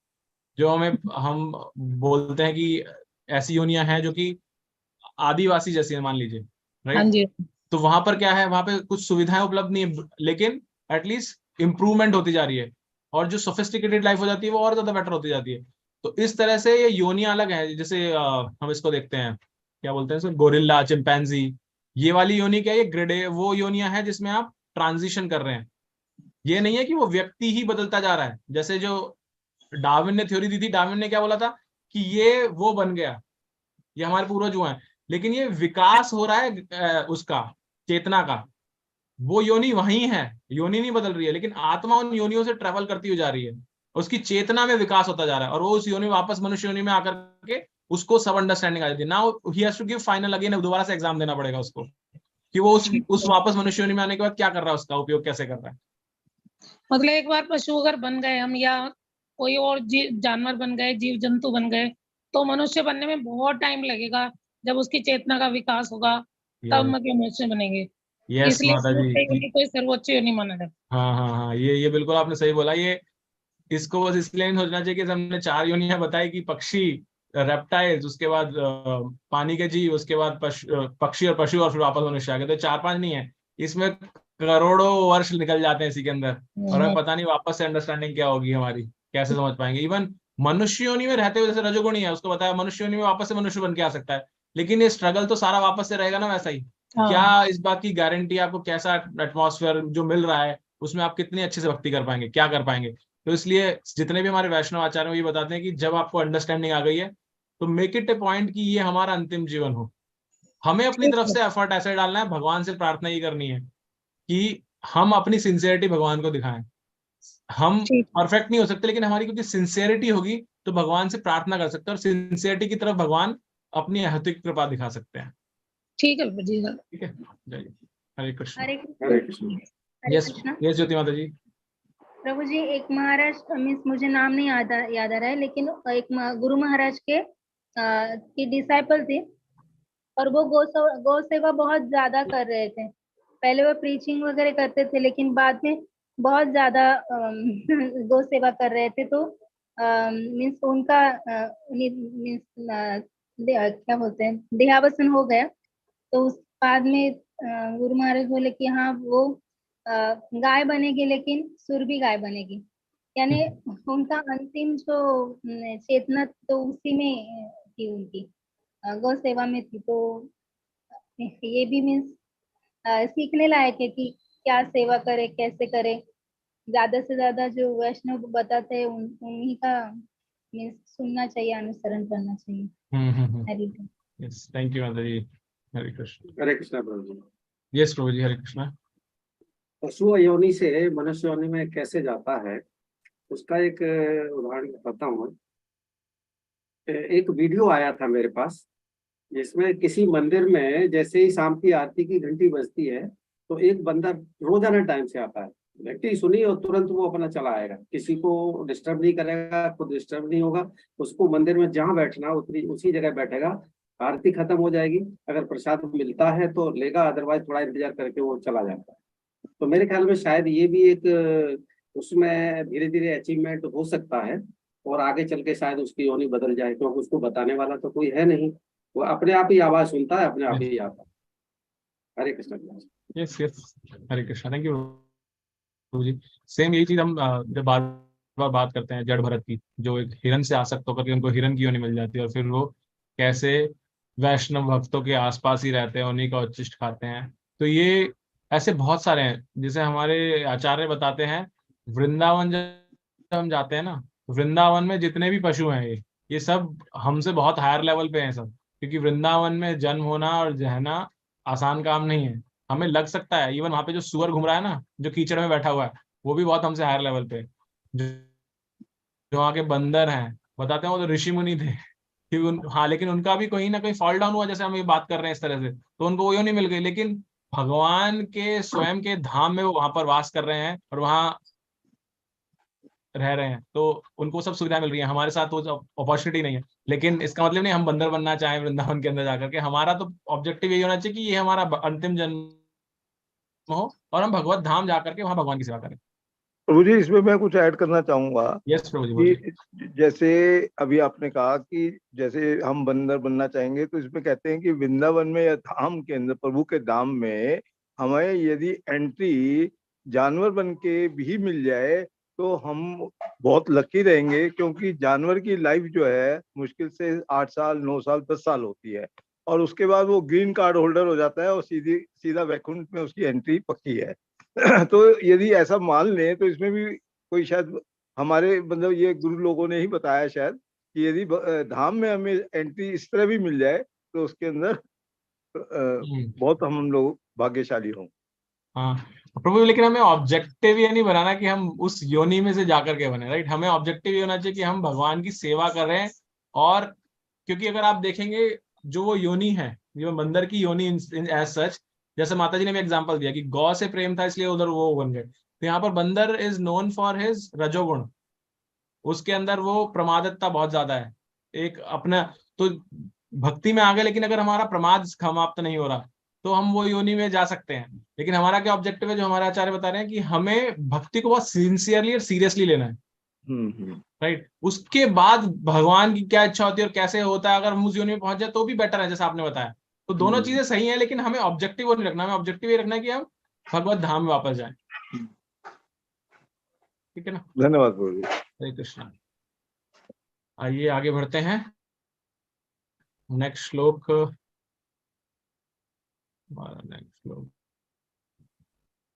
जो हम बोलते हैं कि ऐसी योनियां हैं जो कि आदिवासी जैसी है, मान लीजिए, हाँ राइट। जी। तो वहां पर क्या है, वहां पे कुछ सुविधाएं उपलब्ध नहीं है, लेकिन एटलीस्ट इंप्रूवमेंट होती जा रही है, और जो सोफिस्टिकेटेड लाइफ हो जाती है वो और ज्यादा बेटर होती जाती है। तो इस तरह से ये योनियां अलग है। जैसे हम इसको देखते हैं, क्या बोलते हैं इसको, गोरिल्ला, चिंपैंजी, ये वाली योनि क्या है, ये ग्रेडे वो योनियां हैं जिसमें आप ट्रांजिशन कर रहे हैं। ये नहीं है कि वो व्यक्ति ही बदलता जा रहा है। जैसे जो डार्विन ने थ्योरी दी थी, डार्विन ने क्या बोला था कि ये वो बन गया, ये हमारे पूर्वज हुए हैं, लेकिन ये विकास हो रहा है उसका, चेतना का। वो योनि वही है, योनि नहीं बदल रही है, लेकिन आत्मा उन योनियों से ट्रेवल करती हुई जा रही है, उसकी चेतना में विकास होता जा रहा है, और वो उस योनि वापस मनुष्य योनि में आकर के उसको सब अंडरस्टैंडिंग आ जाती है। Now he has to give final again, दोबारा से एग्जाम देना पड़ेगा उसको कि वो उस वापस मनुष्य योनि में आने के बाद क्या कर रहा है, उसका उपयोग कैसे कर रहा है। मतलब एक बार पशु अगर बन गए हम, या कोई और जानवर बन गए, जीव जंतु बन गए, तो मनुष्य बनने में बहुत टाइम लगेगा। जब उसकी चेतना का विकास होगा तब मतलब मनुष्य बनेंगे। यस इसलिए माता जी, कोई सर्वोच्च योनि माना जाता। हाँ हाँ हाँ, ये बिल्कुल आपने सही बोला। ये इसको बस इसलिए नहीं सोचना चाहिए कि हमने 4 योनियां बताई कि पक्षी, रेप्टाइल्स, उसके बाद पानी के जीव, उसके बाद पक्षी और पशु, और फिर वापस मनुष्य आ गए। तो 4-5 नहीं है, इसमें करोड़ों वर्ष निकल जाते हैं इसी के अंदर, और हमें पता नहीं वापस से अंडरस्टैंडिंग क्या होगी हमारी, कैसे समझ पाएंगे। इवन मनुष्य योनि में रहते हुए, जैसे रजोगुणी है, उसको बताया मनुष्य योनि में वापस से मनुष्य बन के आ सकता है, लेकिन ये स्ट्रगल तो सारा वापस से रहेगा ना वैसा ही। क्या इस बात की गारंटी आपको, कैसा एटमॉस्फेयर जो मिल रहा है उसमें आप कितनी अच्छे से भक्ति कर पाएंगे, क्या कर पाएंगे। तो इसलिए जितने भी हमारे वैष्णव आचार्य ये बताते हैं कि जब आपको अंडरस्टैंडिंग आ गई है तो मेक इट ए पॉइंट कि ये हमारा अंतिम जीवन हो। हमें अपनी तरफ से एफर्ट ऐसे डालना है, भगवान से प्रार्थना ये करनी है कि हम अपनी सिंसियरिटी भगवान को दिखाएं। हम परफेक्ट नहीं हो सकते, लेकिन हमारी क्योंकि सिंसियरिटी होगी तो भगवान से प्रार्थना कर सकते हैं, और सिंसियरिटी की तरफ भगवान अपनी अहतिक कृपा दिखा सकते हैं। ठीक है जी, ठीक है, जय हरे कृष्ण। हरे हरे कृष्ण। यस यस ज्योति माता जी। प्रभु जी, एक महाराज, मीन्स मुझे नाम नहीं याद आ रहा है, लेकिन एक गुरु महाराज के डिसाइपल थे, और वो गौ सेवा बहुत ज्यादा कर रहे थे। पहले वो प्रीचिंग वगैरह करते थे, लेकिन बाद में बहुत ज्यादा गौ सेवा कर रहे थे। तो मीन्स उनका मीन्स क्या बोलते हैं, देहावसन हो गया। तो उस बाद में गुरु महाराज बोले कि हाँ, वो गाय बनेगी, लेकिन सुरभि गाय बनेगी। यानी उनका अंतिम जो चेतना तो उसी में थी, उनकी गौ सेवा में थी। तो ये भी मीन्स सीखने लायक है कि क्या सेवा करे, कैसे करे। ज्यादा से ज्यादा जो वैष्णव बताते हैं उन्हीं का मीन्स सुनना चाहिए, अनुसरण करना चाहिए। हरि यस, थैंक यू माता जी, हरे कृष्ण। हरे कृष्णा प्रभु जी। यस प्रभु जी, हरे कृष्णा। पशु योनि से मनुष्य योनि में कैसे जाता है, उसका एक उदाहरण बताता हूँ। एक वीडियो आया था मेरे पास, जिसमें किसी मंदिर में जैसे ही शाम की आरती की घंटी बजती है तो एक बंदा रोजाना टाइम से आता है। व्यक्ति सुनी और तुरंत वो अपना चला आएगा, किसी को डिस्टर्ब नहीं करेगा, खुद डिस्टर्ब नहीं होगा। उसको मंदिर में जहाँ बैठना उसी जगह बैठेगा। आरती खत्म हो जाएगी, अगर प्रसाद मिलता है तो लेगा, अदरवाइज थोड़ा इंतजार करके वो चला जाता है। तो मेरे ख्याल में शायद ये भी एक उसमें धीरे धीरे अचीवमेंट हो सकता है, और आगे चल के शायद उसकी योनि बदल जाए, क्योंकि उसको बताने वाला तो कोई है नहीं, वो अपने आप ही आवाज सुनता है, अपने आप ही आता है। Hare Krishna. Yes yes, Hare Krishna, thank you जी। सेम यही चीज हम जब बार बार बात करते हैं जड़ भरत की, जो एक हिरन से आसक्त होकर के उनको हिरन की योनि मिल जाती है, और फिर वो कैसे वैष्णव भक्तों के आसपास ही रहते हैं, उन्हीं का उच्चिष्ट खाते हैं। तो ये ऐसे बहुत सारे हैं, जिसे हमारे आचार्य बताते हैं। वृंदावन जब हम जाते हैं ना, वृंदावन में जितने भी पशु हैं, ये सब हमसे बहुत हायर लेवल पे हैं सब, क्योंकि वृंदावन में जन्म होना और रहना आसान काम नहीं है। हमें लग सकता है, इवन वहां पे जो सुअर घूम रहा है ना, जो कीचड़ में बैठा हुआ है, वो भी बहुत हमसे हायर लेवल पे है। जो वहाँ के बंदर हैं, बताते हैं वो तो ऋषि मुनि थे कि हाँ, लेकिन उनका भी कहीं ना कहीं फॉल डाउन हुआ, जैसे हम ये बात कर रहे हैं इस तरह से, तो उनको वो नहीं मिल गई। लेकिन भगवान के स्वयं के धाम में वो वहां पर वास कर रहे हैं और वहां रह रहे हैं, तो उनको सब सुविधा मिल रही है। हमारे साथ वो अपॉर्चुनिटी नहीं है। लेकिन इसका मतलब नहीं हम बंदर बनना चाहें वृंदावन के अंदर जाकर के। हमारा तो ऑब्जेक्टिव यही होना चाहिए कि ये हमारा अंतिम जन्म हो और हम भगवत धाम जाकर के वहां भगवान की सेवा करें। प्रभु जी, इसमें मैं कुछ ऐड करना चाहूंगा यस प्रभु जी, बोलिए। कि जैसे अभी आपने कहा कि जैसे हम बंदर बनना चाहेंगे, तो इसमें कहते हैं कि वृंदावन में या धाम के अंदर, प्रभु के धाम में हमें यदि एंट्री जानवर बन के भी मिल जाए तो हम बहुत लकी रहेंगे, क्योंकि जानवर की लाइफ जो है मुश्किल से 8 साल 9 साल 10 साल होती है, और उसके बाद वो ग्रीन कार्ड होल्डर हो जाता है और सीधा वैकुंठ में उसकी एंट्री पक्की है। तो यदि ऐसा मान लें तो इसमें भी कोई शायद हमारे मतलब ये गुरु लोगों ने ही बताया शायद कि यदि धाम में हमें एंट्री इस तरह भी मिल जाए तो उसके अंदर बहुत हम लोग भाग्यशाली हों। हाँ प्रभु, लेकिन हमें ऑब्जेक्टिव ये नहीं बनाना कि हम उस योनि में से जाकर के बने, राइट। हमें ऑब्जेक्टिव ये होना चाहिए कि हम भगवान की सेवा कर रहे हैं। और क्योंकि अगर आप देखेंगे जो वो योनि है, जो बंदर की योनि एज सच, जैसे माता जी ने भी एग्जांपल दिया कि गौ से प्रेम था इसलिए उधर वो बन गए, तो यहाँ पर बंदर इज नोन फॉर हिज रजोगुण। उसके अंदर वो प्रमादकता बहुत ज्यादा है, एक अपना तो भक्ति में आ गए। लेकिन अगर हमारा प्रमाद समाप्त नहीं हो रहा तो हम वो योनि में जा सकते हैं। लेकिन हमारा क्या ऑब्जेक्टिव है, जो हमारे आचार्य बता रहे हैं कि हमें भक्ति को बहुत सिंसियरली और सीरियसली लेना है, राइट। उसके बाद भगवान की क्या इच्छा होती है और कैसे होता है, अगर हम उस योनि में पहुंच जाए तो भी बेटर है, जैसा आपने बताया। तो दोनों चीजें सही है, लेकिन हमें ऑब्जेक्टिव वो नहीं रखना। हमें ऑब्जेक्टिव ये रखना है कि हम भगवत धाम में वापस जाए। ठीक है ना। धन्यवाद प्रभु जी। हरे कृष्णा। आइए आगे बढ़ते हैं। नेक्स्ट श्लोक,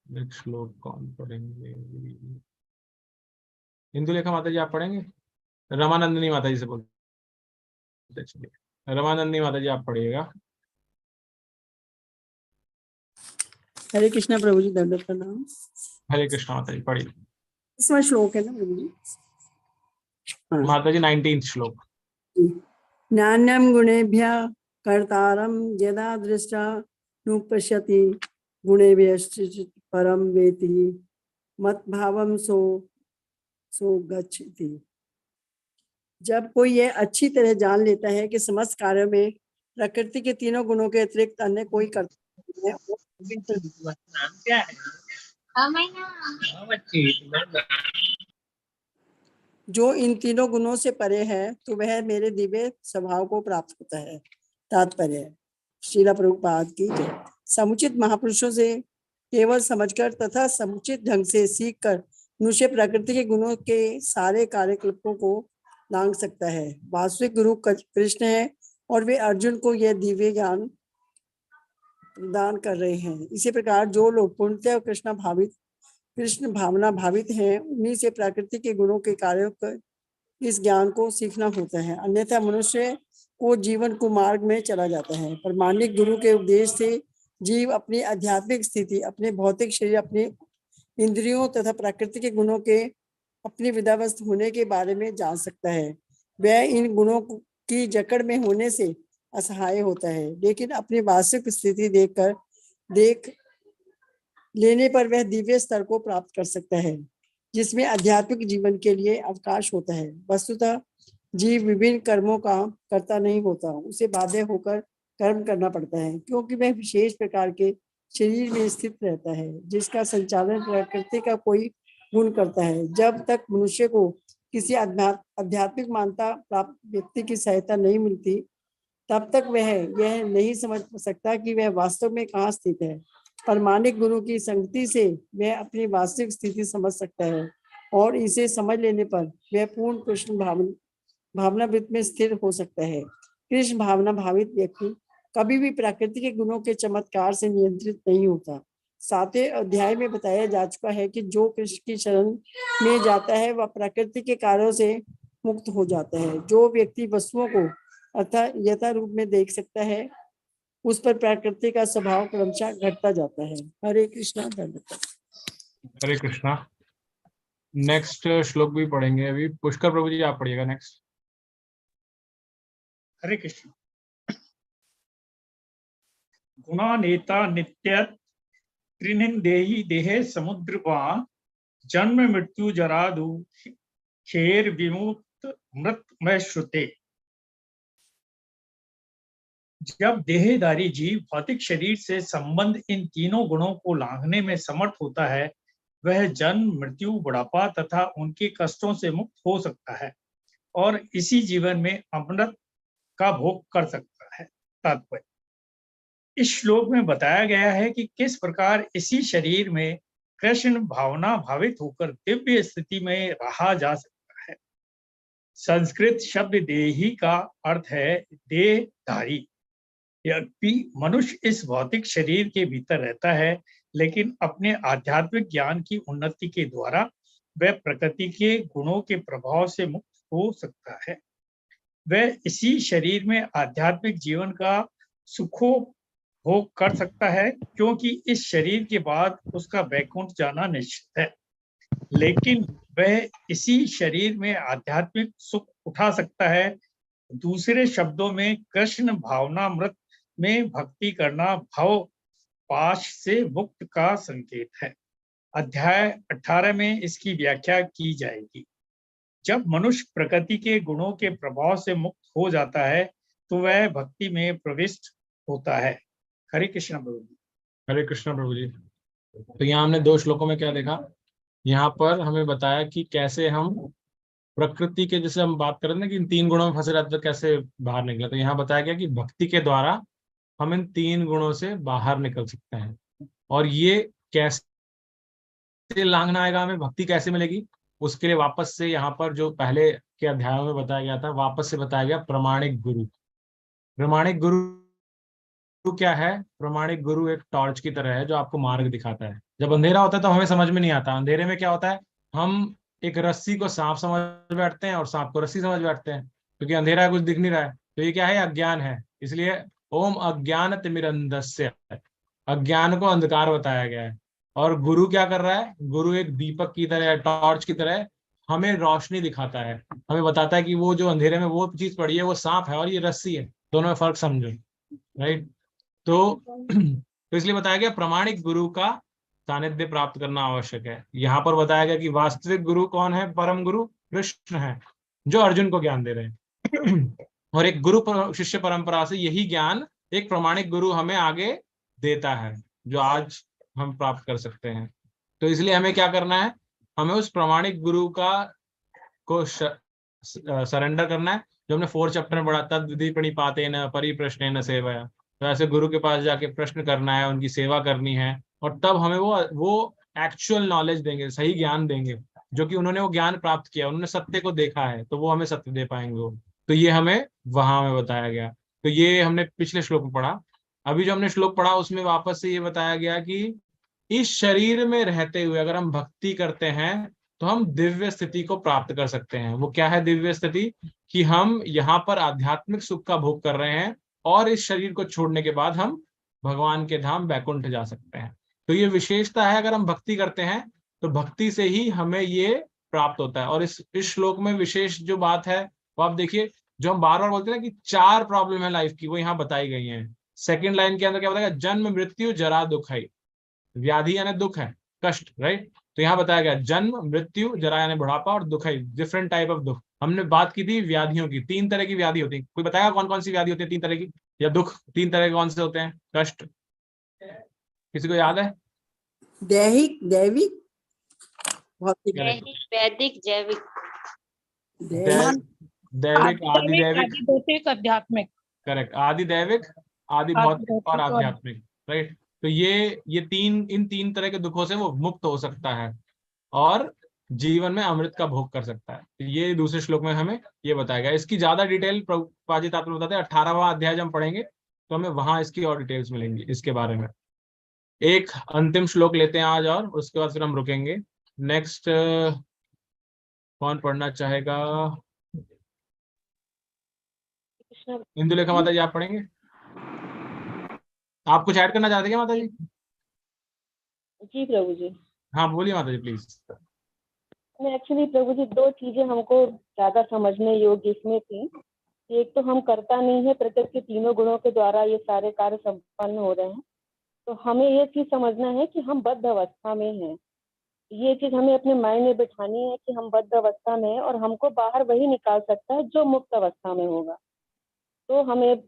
नेक्स्ट श्लोक कौन पढ़ेंगे? इंदुलेखा माता जी आप पढ़ेंगे? रमानंदिनी माता जी से बोलते चलिए। रमानंदिनी माता जी आप पढ़िएगा। हरे कृष्णा प्रभु जी, दंडवत प्रणाम। हरे कृष्णा माता जी पढ़िए। इसमें श्लोक है ना प्रभु जी? माता जी 19th श्लोक। नान्यम गुणेभ्यः कर्तारं यदा दृष्टा नुपश्यति गुणेभ्यश्च परम वेति मद्भावं सो गच्छति। जब कोई ये अच्छी तरह जान लेता है कि समस्त कार्यों में प्रकृति के तीनों गुणों के अतिरिक्त अन्य कोई कर्ता नहीं है, जो इन तीनों गुणों से परे है, तो वह मेरे दिव्य स्वभाव को प्राप्त होता है। तात्पर्य श्रील प्रभुपाद की जय। समुचित महापुरुषों से केवल समझकर तथा समुचित ढंग से सीखकर मनुष्य प्रकृति के गुणों के सारे कार्यकलापों को लांघ सकता है। वास्तविक गुरु कृष्ण है और वे अर्जुन को यह दिव्य ज्ञान प्रदान कर रहे हैं। इसी प्रकार जो लोग पूर्णतः कृष्ण भावना भावित हैं, उन्हीं से प्रकृति के गुणों के कार्यों का इस ज्ञान को सीखना होता है, अन्यथा मनुष्य को जीवन को मार्ग में चला जाता है। परमाणिक गुरु के उपदेश से जीव अपनी आध्यात्मिक स्थिति, अपने भौतिक शरीर, अपने इंद्रियों तथा प्रकृति के गुणों के अपनी विधावस्थ होने के बारे में जान सकता है। वह इन गुणों की जकड़ में होने से असहाय होता है, लेकिन अपनी वास्तविक स्थिति देख लेने पर वह दिव्य स्तर को प्राप्त कर सकता है, जिसमें आध्यात्मिक जीवन के लिए अवकाश होता है। वस्तुतः जीव विभिन्न कर्मों का कर्ता नहीं होता, उसे बाध्य होकर कर्म करना पड़ता है, क्योंकि वह विशेष प्रकार के शरीर में स्थित रहता है, जिसका संचालन प्रकृति का कोई गुण करता है। जब तक मनुष्य को किसी आध्यात्मिक मान्यता प्राप्त व्यक्ति की सहायता नहीं मिलती, तब तक वह यह नहीं समझ सकता कि वह वास्तव में कहाँ स्थित है। परमाणिक गुरु की संगति से वह अपनी वास्तविक स्थिति समझ सकता है, और इसे समझ लेने पर वह पूर्ण कृष्ण भावनावृत्त में स्थिर हो सकता है। कृष्ण भावना भावित व्यक्ति कभी भी प्रकृति के गुणों के चमत्कार से नियंत्रित नहीं होता। 7वें अध्याय में बताया जा चुका है कि जो कृष्ण की शरण में जाता है वह प्रकृति के कार्यों से मुक्त हो जाता है। जो व्यक्ति वस्तुओं को अर्थात यथा रूप में देख सकता है, उस पर प्रकृति का स्वभाव क्रमशः घटता जाता है। हरे कृष्णा। हरे कृष्णा। नेक्स्ट श्लोक भी पढ़ेंगे अभी। पुष्कर प्रभु जी आप पढ़िएगा नेक्स्ट। हरे कृष्ण। गुणानेता नित्य त्रिनिंदेहि देहे समुद्रवान जन्म मृत्यु जरा दुखेर विमुक्त मृतमय श्रुते। जब देहधारी जीव भौतिक शरीर से संबंध इन तीनों गुणों को लांघने में समर्थ होता है, वह जन्म मृत्यु बुढ़ापा तथा उनके कष्टों से मुक्त हो सकता है और इसी जीवन में अमृत का भोग कर सकता है। तात्पर्य, इस श्लोक में बताया गया है कि किस प्रकार इसी शरीर में कृष्ण भावना भावित होकर दिव्य स्थिति में रहा जा सकता है। संस्कृत शब्द देही का अर्थ है देहधारी। यद्यपि मनुष्य इस भौतिक शरीर के भीतर रहता है, लेकिन अपने आध्यात्मिक ज्ञान की उन्नति के द्वारा वह प्रकृति के गुणों के प्रभाव से मुक्त हो सकता है। वह इसी शरीर में आध्यात्मिक जीवन का सुखोपभोग कर सकता है, क्योंकि इस शरीर के बाद उसका वैकुंठ जाना निश्चित है। लेकिन वह इसी शरीर में आध्यात्मिक सुख उठा सकता है। दूसरे शब्दों में कृष्ण भावनामृत में भक्ति करना भव पाश से मुक्त का संकेत है। अध्याय 18 में इसकी व्याख्या की जाएगी। जब मनुष्य प्रकृति के गुणों के प्रभाव से मुक्त हो जाता है तो वह भक्ति में प्रविष्ट होता है। हरे कृष्ण प्रभु जी। हरे कृष्ण प्रभु जी। तो यहाँ हमने 2 श्लोकों में क्या देखा, यहाँ पर हमें बताया कि कैसे हम प्रकृति के, जैसे हम बात कर रहे हैं कि इन 3 गुणों में फंसे रहते तो कैसे बाहर निकले। तो यहाँ बताया गया कि भक्ति के द्वारा हम इन 3 गुणों से बाहर निकल सकते हैं। और ये कैसे लांघना आएगा, हमें भक्ति कैसे मिलेगी, उसके लिए वापस से यहाँ पर जो पहले के अध्यायों में बताया गया था, वापस से बताया गया प्रमाणिक गुरु। प्रमाणिक गुरु क्या है? प्रमाणिक गुरु एक टॉर्च की तरह है जो आपको मार्ग दिखाता है। जब अंधेरा होता है तो हमें समझ में नहीं आता। अंधेरे में क्या होता है, हम एक रस्सी को सांप समझ बैठते हैं और सांप को रस्सी समझ बैठते हैं, क्योंकि अंधेरा है, कुछ दिख नहीं रहा है। तो ये क्या है? अज्ञान है। इसलिए ओम अज्ञान तिमिरंधस्य, अज्ञान को अंधकार बताया गया है। और गुरु क्या कर रहा है? गुरु एक दीपक की तरह, टॉर्च की तरह हमें रोशनी दिखाता है, हमें बताता है कि वो जो अंधेरे में वो चीज पड़ी है वो सांप है और ये रस्सी है, दोनों में फर्क समझो। राइट। तो इसलिए बताया गया प्रमाणिक गुरु का सानिध्य प्राप्त करना आवश्यक है। यहाँ पर बताया गया कि वास्तविक गुरु कौन है? परम गुरु कृष्ण है, जो अर्जुन को ज्ञान दे रहे हैं। और एक गुरु शिष्य परंपरा से यही ज्ञान एक प्रमाणिक गुरु हमें आगे देता है, जो आज हम प्राप्त कर सकते हैं। तो इसलिए हमें क्या करना है? हमें उस प्रमाणिक गुरु को सरेंडर करना है, जो हमने 4 चैप्टर में पढ़ा, तद विधि प्रणिपाते न परिप्रश्ने न सेवया। तो ऐसे गुरु के पास जाके प्रश्न करना है, उनकी सेवा करनी है, और तब हमें वो एक्चुअल नॉलेज देंगे, सही ज्ञान देंगे, जो कि उन्होंने वो ज्ञान प्राप्त किया, उन्होंने सत्य को देखा है, तो वो हमें सत्य दे पाएंगे वो। तो ये हमें वहां में बताया गया। तो ये हमने पिछले श्लोक में पढ़ा। अभी जो हमने श्लोक पढ़ा उसमें वापस से ये बताया गया कि इस शरीर में रहते हुए अगर हम भक्ति करते हैं तो हम दिव्य स्थिति को प्राप्त कर सकते हैं। वो क्या है दिव्य स्थिति? कि हम यहाँ पर आध्यात्मिक सुख का भोग कर रहे हैं और इस शरीर को छोड़ने के बाद हम भगवान के धाम वैकुंठ जा सकते हैं। तो ये विशेषता है, अगर हम भक्ति करते हैं तो भक्ति से ही हमें ये प्राप्त होता है। और इस श्लोक में विशेष जो बात है वो आप देखिए, जो हम बार बार बोलते हैं ना कि 4 प्रॉब्लम है लाइफ की, वो यहाँ बताई गई हैं। सेकंड लाइन के अंदर क्या बताया? जन्म मृत्यु जरा दुख है। व्याधि यानी दुख है, कष्ट, राइट। तो यहाँ बताया गया जन्म मृत्यु जरा यानी बुढ़ापा और दुख है, डिफरेंट टाइप ऑफ दुख। हमने बात की थी व्याधियों की, 3 तरह की व्याधि होती है। कोई बताएगा कौन कौन सी व्याधि होती है 3 तरह की? या दुख 3 तरह के कौन से होते हैं? कष्ट, किसी को याद है? दैहिक, दैविक, भौतिक, वैदिक, जैविक, दैविक, आदि दैविक, भौतिक, आध्यात्मिक। करेक्ट, आदि दैविक, आदि भौतिक और आध्यात्मिक, राइट। तो ये इन तीन तरह के दुखों से वो मुक्त हो सकता है और जीवन में अमृत का भोग कर सकता है। तो ये दूसरे श्लोक में हमें ये बताया गया। इसकी ज्यादा डिटेल प्रभुपाद तात्पर्य बताते हैं, 18वां अध्याय जब हम पढ़ेंगे तो हमें वहां इसकी और डिटेल्स मिलेंगी इसके बारे में। एक अंतिम श्लोक लेते हैं आज और उसके बाद फिर हम रुकेंगे। नेक्स्ट कौन पढ़ना चाहेगा? इंदुलेखा माता जी, आप पढ़ेंगे? आप कुछ ऐड करना चाहते हैं माता जी? जी प्रभु जी। हाँ बोलिए माता जी प्लीज। एक्चुअली प्रभु जी, दो चीजें हमको ज्यादा समझने योग्य इसमें थी। एक तो हम करता नहीं है, प्रकृति के तीनों गुणों के द्वारा ये सारे कार्य संपन्न हो रहे हैं। तो हमें ये चीज समझना है कि हम बद्ध अवस्था में हैं। ये चीज हमें अपने माइंड में बिठानी है कि हम बद्ध अवस्था में हैं और हमको बाहर वही निकाल सकता है जो मुक्त अवस्था में होगा। तो हमें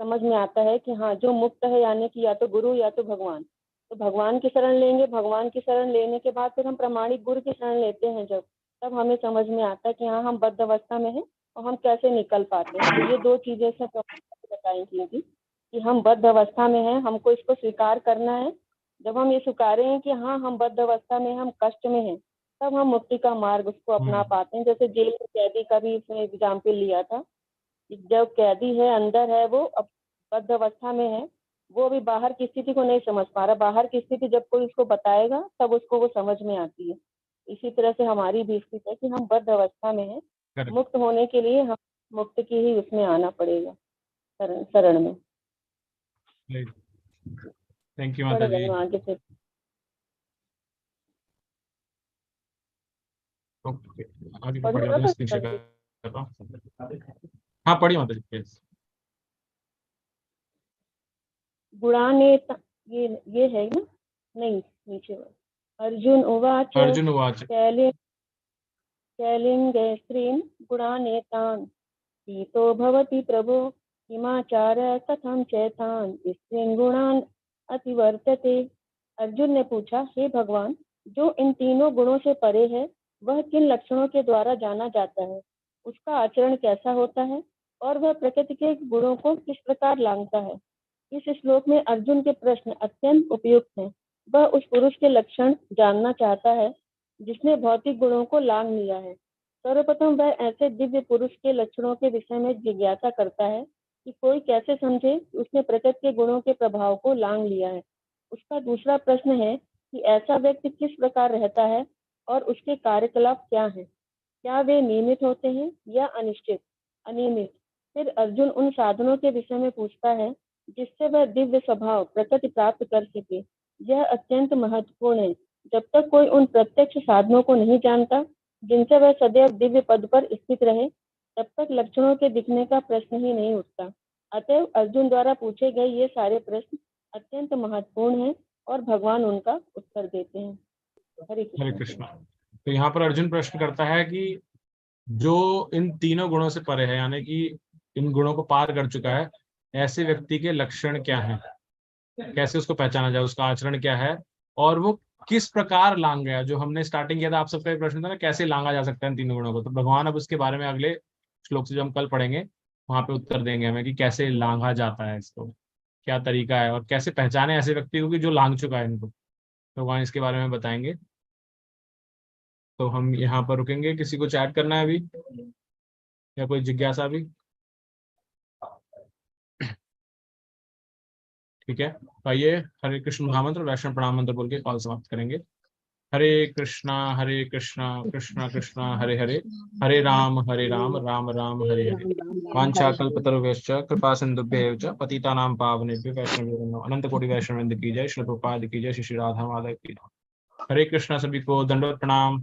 समझ में आता है कि हाँ, जो मुक्त है यानी कि या तो गुरु या तो भगवान। तो भगवान की शरण लेंगे, भगवान की शरण लेने के बाद फिर हम प्रामाणिक गुरु की शरण लेते हैं जब, तब हमें समझ में आता है कि हाँ, हम बद्ध अवस्था में हैं और हम कैसे निकल पाते हैं। तो ये दो चीजें से बताई थी कि हम बद्ध अवस्था में हैं, हमको इसको स्वीकार करना है। जब हम ये स्वीकारें हैं कि हाँ, हम बद्ध अवस्था में, हम कष्ट में हैं, तब हम मुक्ति का मार्ग उसको अपना पाते हैं। जैसे जेल में कैदी का भी इसमें एग्जाम्पल लिया था। जब कैदी है, अंदर है, वो अब बद्ध अवस्था में है, वो अभी बाहर की स्थिति को नहीं समझ पा रहा। बाहर की स्थिति जब कोई उसको बताएगा तब उसको वो समझ में आती है। इसी तरह से हमारी भी स्थिति है कि हम बद्ध अवस्था में हैं। मुक्त होने के लिए हम मुक्त की ही उसमें आना पड़ेगा, शरण में। थैंक यू माता जी। आगे से ओके, आगे पढ़िए। हाँ पढ़िए माता जी प्लीज। गुणानेता, ये है ना? नहीं, नीचे अर्जुन उवाच कैलिंगे स्त्रीन् गुणानेतान् पीतो भवति प्रभो हिमाचार कथं चैतान् स्त्रीन् गुणान् अतिवर्तते। अर्जुन ने पूछा, हे भगवान, जो इन तीनों गुणों से परे है वह किन लक्षणों के द्वारा जाना जाता है? उसका आचरण कैसा होता है और वह प्रकृति के गुणों को किस प्रकार लांघता है? इस श्लोक में अर्जुन के प्रश्न अत्यंत उपयुक्त हैं। वह उस पुरुष के लक्षण जानना चाहता है जिसने भौतिक गुणों को लांघ लिया है। सर्वप्रथम वह ऐसे दिव्य पुरुष के लक्षणों के विषय में जिज्ञासा करता है कि कोई कैसे समझे कि उसने प्रकृति के गुणों के प्रभाव को लांघ लिया है। उसका दूसरा प्रश्न है कि ऐसा व्यक्ति किस प्रकार रहता है और उसके कार्यकलाप क्या हैं? क्या वे नियमित होते हैं या अनियमित? फिर अर्जुन उन साधनों के विषय में पूछता है जिससे वह दिव्य स्वभाव प्रकृति प्राप्त कर सके। यह अत्यंत महत्वपूर्ण है। जब तक कोई उन प्रत्यक्ष साधनों को नहीं जानता जिनसे वह सदैव दिव्य पद पर स्थित रहे, तब तक लक्षणों के दिखने का प्रश्न ही नहीं उठता। अतएव अर्जुन द्वारा पूछे गए ये सारे प्रश्न अत्यंत महत्वपूर्ण हैं और भगवान उनका उत्तर देते हैं। हरे कृष्ण। तो यहाँ पर अर्जुन प्रश्न करता है कि जो इन तीनों गुणों से परे है, यानी कि इन गुणों को पार कर चुका है, ऐसे व्यक्ति के लक्षण क्या हैं, कैसे उसको पहचाना जाए, उसका आचरण क्या है और वो किस प्रकार लांग गया। जो हमने स्टार्टिंग किया था, आप सबका एक प्रश्न था ना, कैसे लांगा जा सकता है इन तीनों गुणों को। तो भगवान अब उसके बारे में अगले श्लोक से जो हम कल पढ़ेंगे वहां पे उत्तर देंगे हमें कि कैसे लांघा जाता है इसको, क्या तरीका है और कैसे पहचाने ऐसे व्यक्ति को कि जो लांघ चुका है इनको। तो वहां इसके बारे में बताएंगे। तो हम यहाँ पर रुकेंगे। किसी को चैट करना है अभी या कोई जिज्ञासा भी? ठीक है, आइए हरे कृष्ण महामंत्र वैष्णव प्रणाम मंत्र बोल के कॉल समाप्त करेंगे। हरे कृष्णा कृष्णा कृष्णा हरे हरे, हरे राम राम राम हरे हरे। वांछा कल्पतरुभ्यश्च कृपा सिंधुभ्यैव च पतितानां पावनेभ्यो वैष्णवेभ्यो नमो। अनंत कोटि वैष्णव वृंद की जय, श्री प्रभुपाद की जय, श्री राधा माधव की जय। हरे कृष्णा, सभी को दंडवत प्रणाम।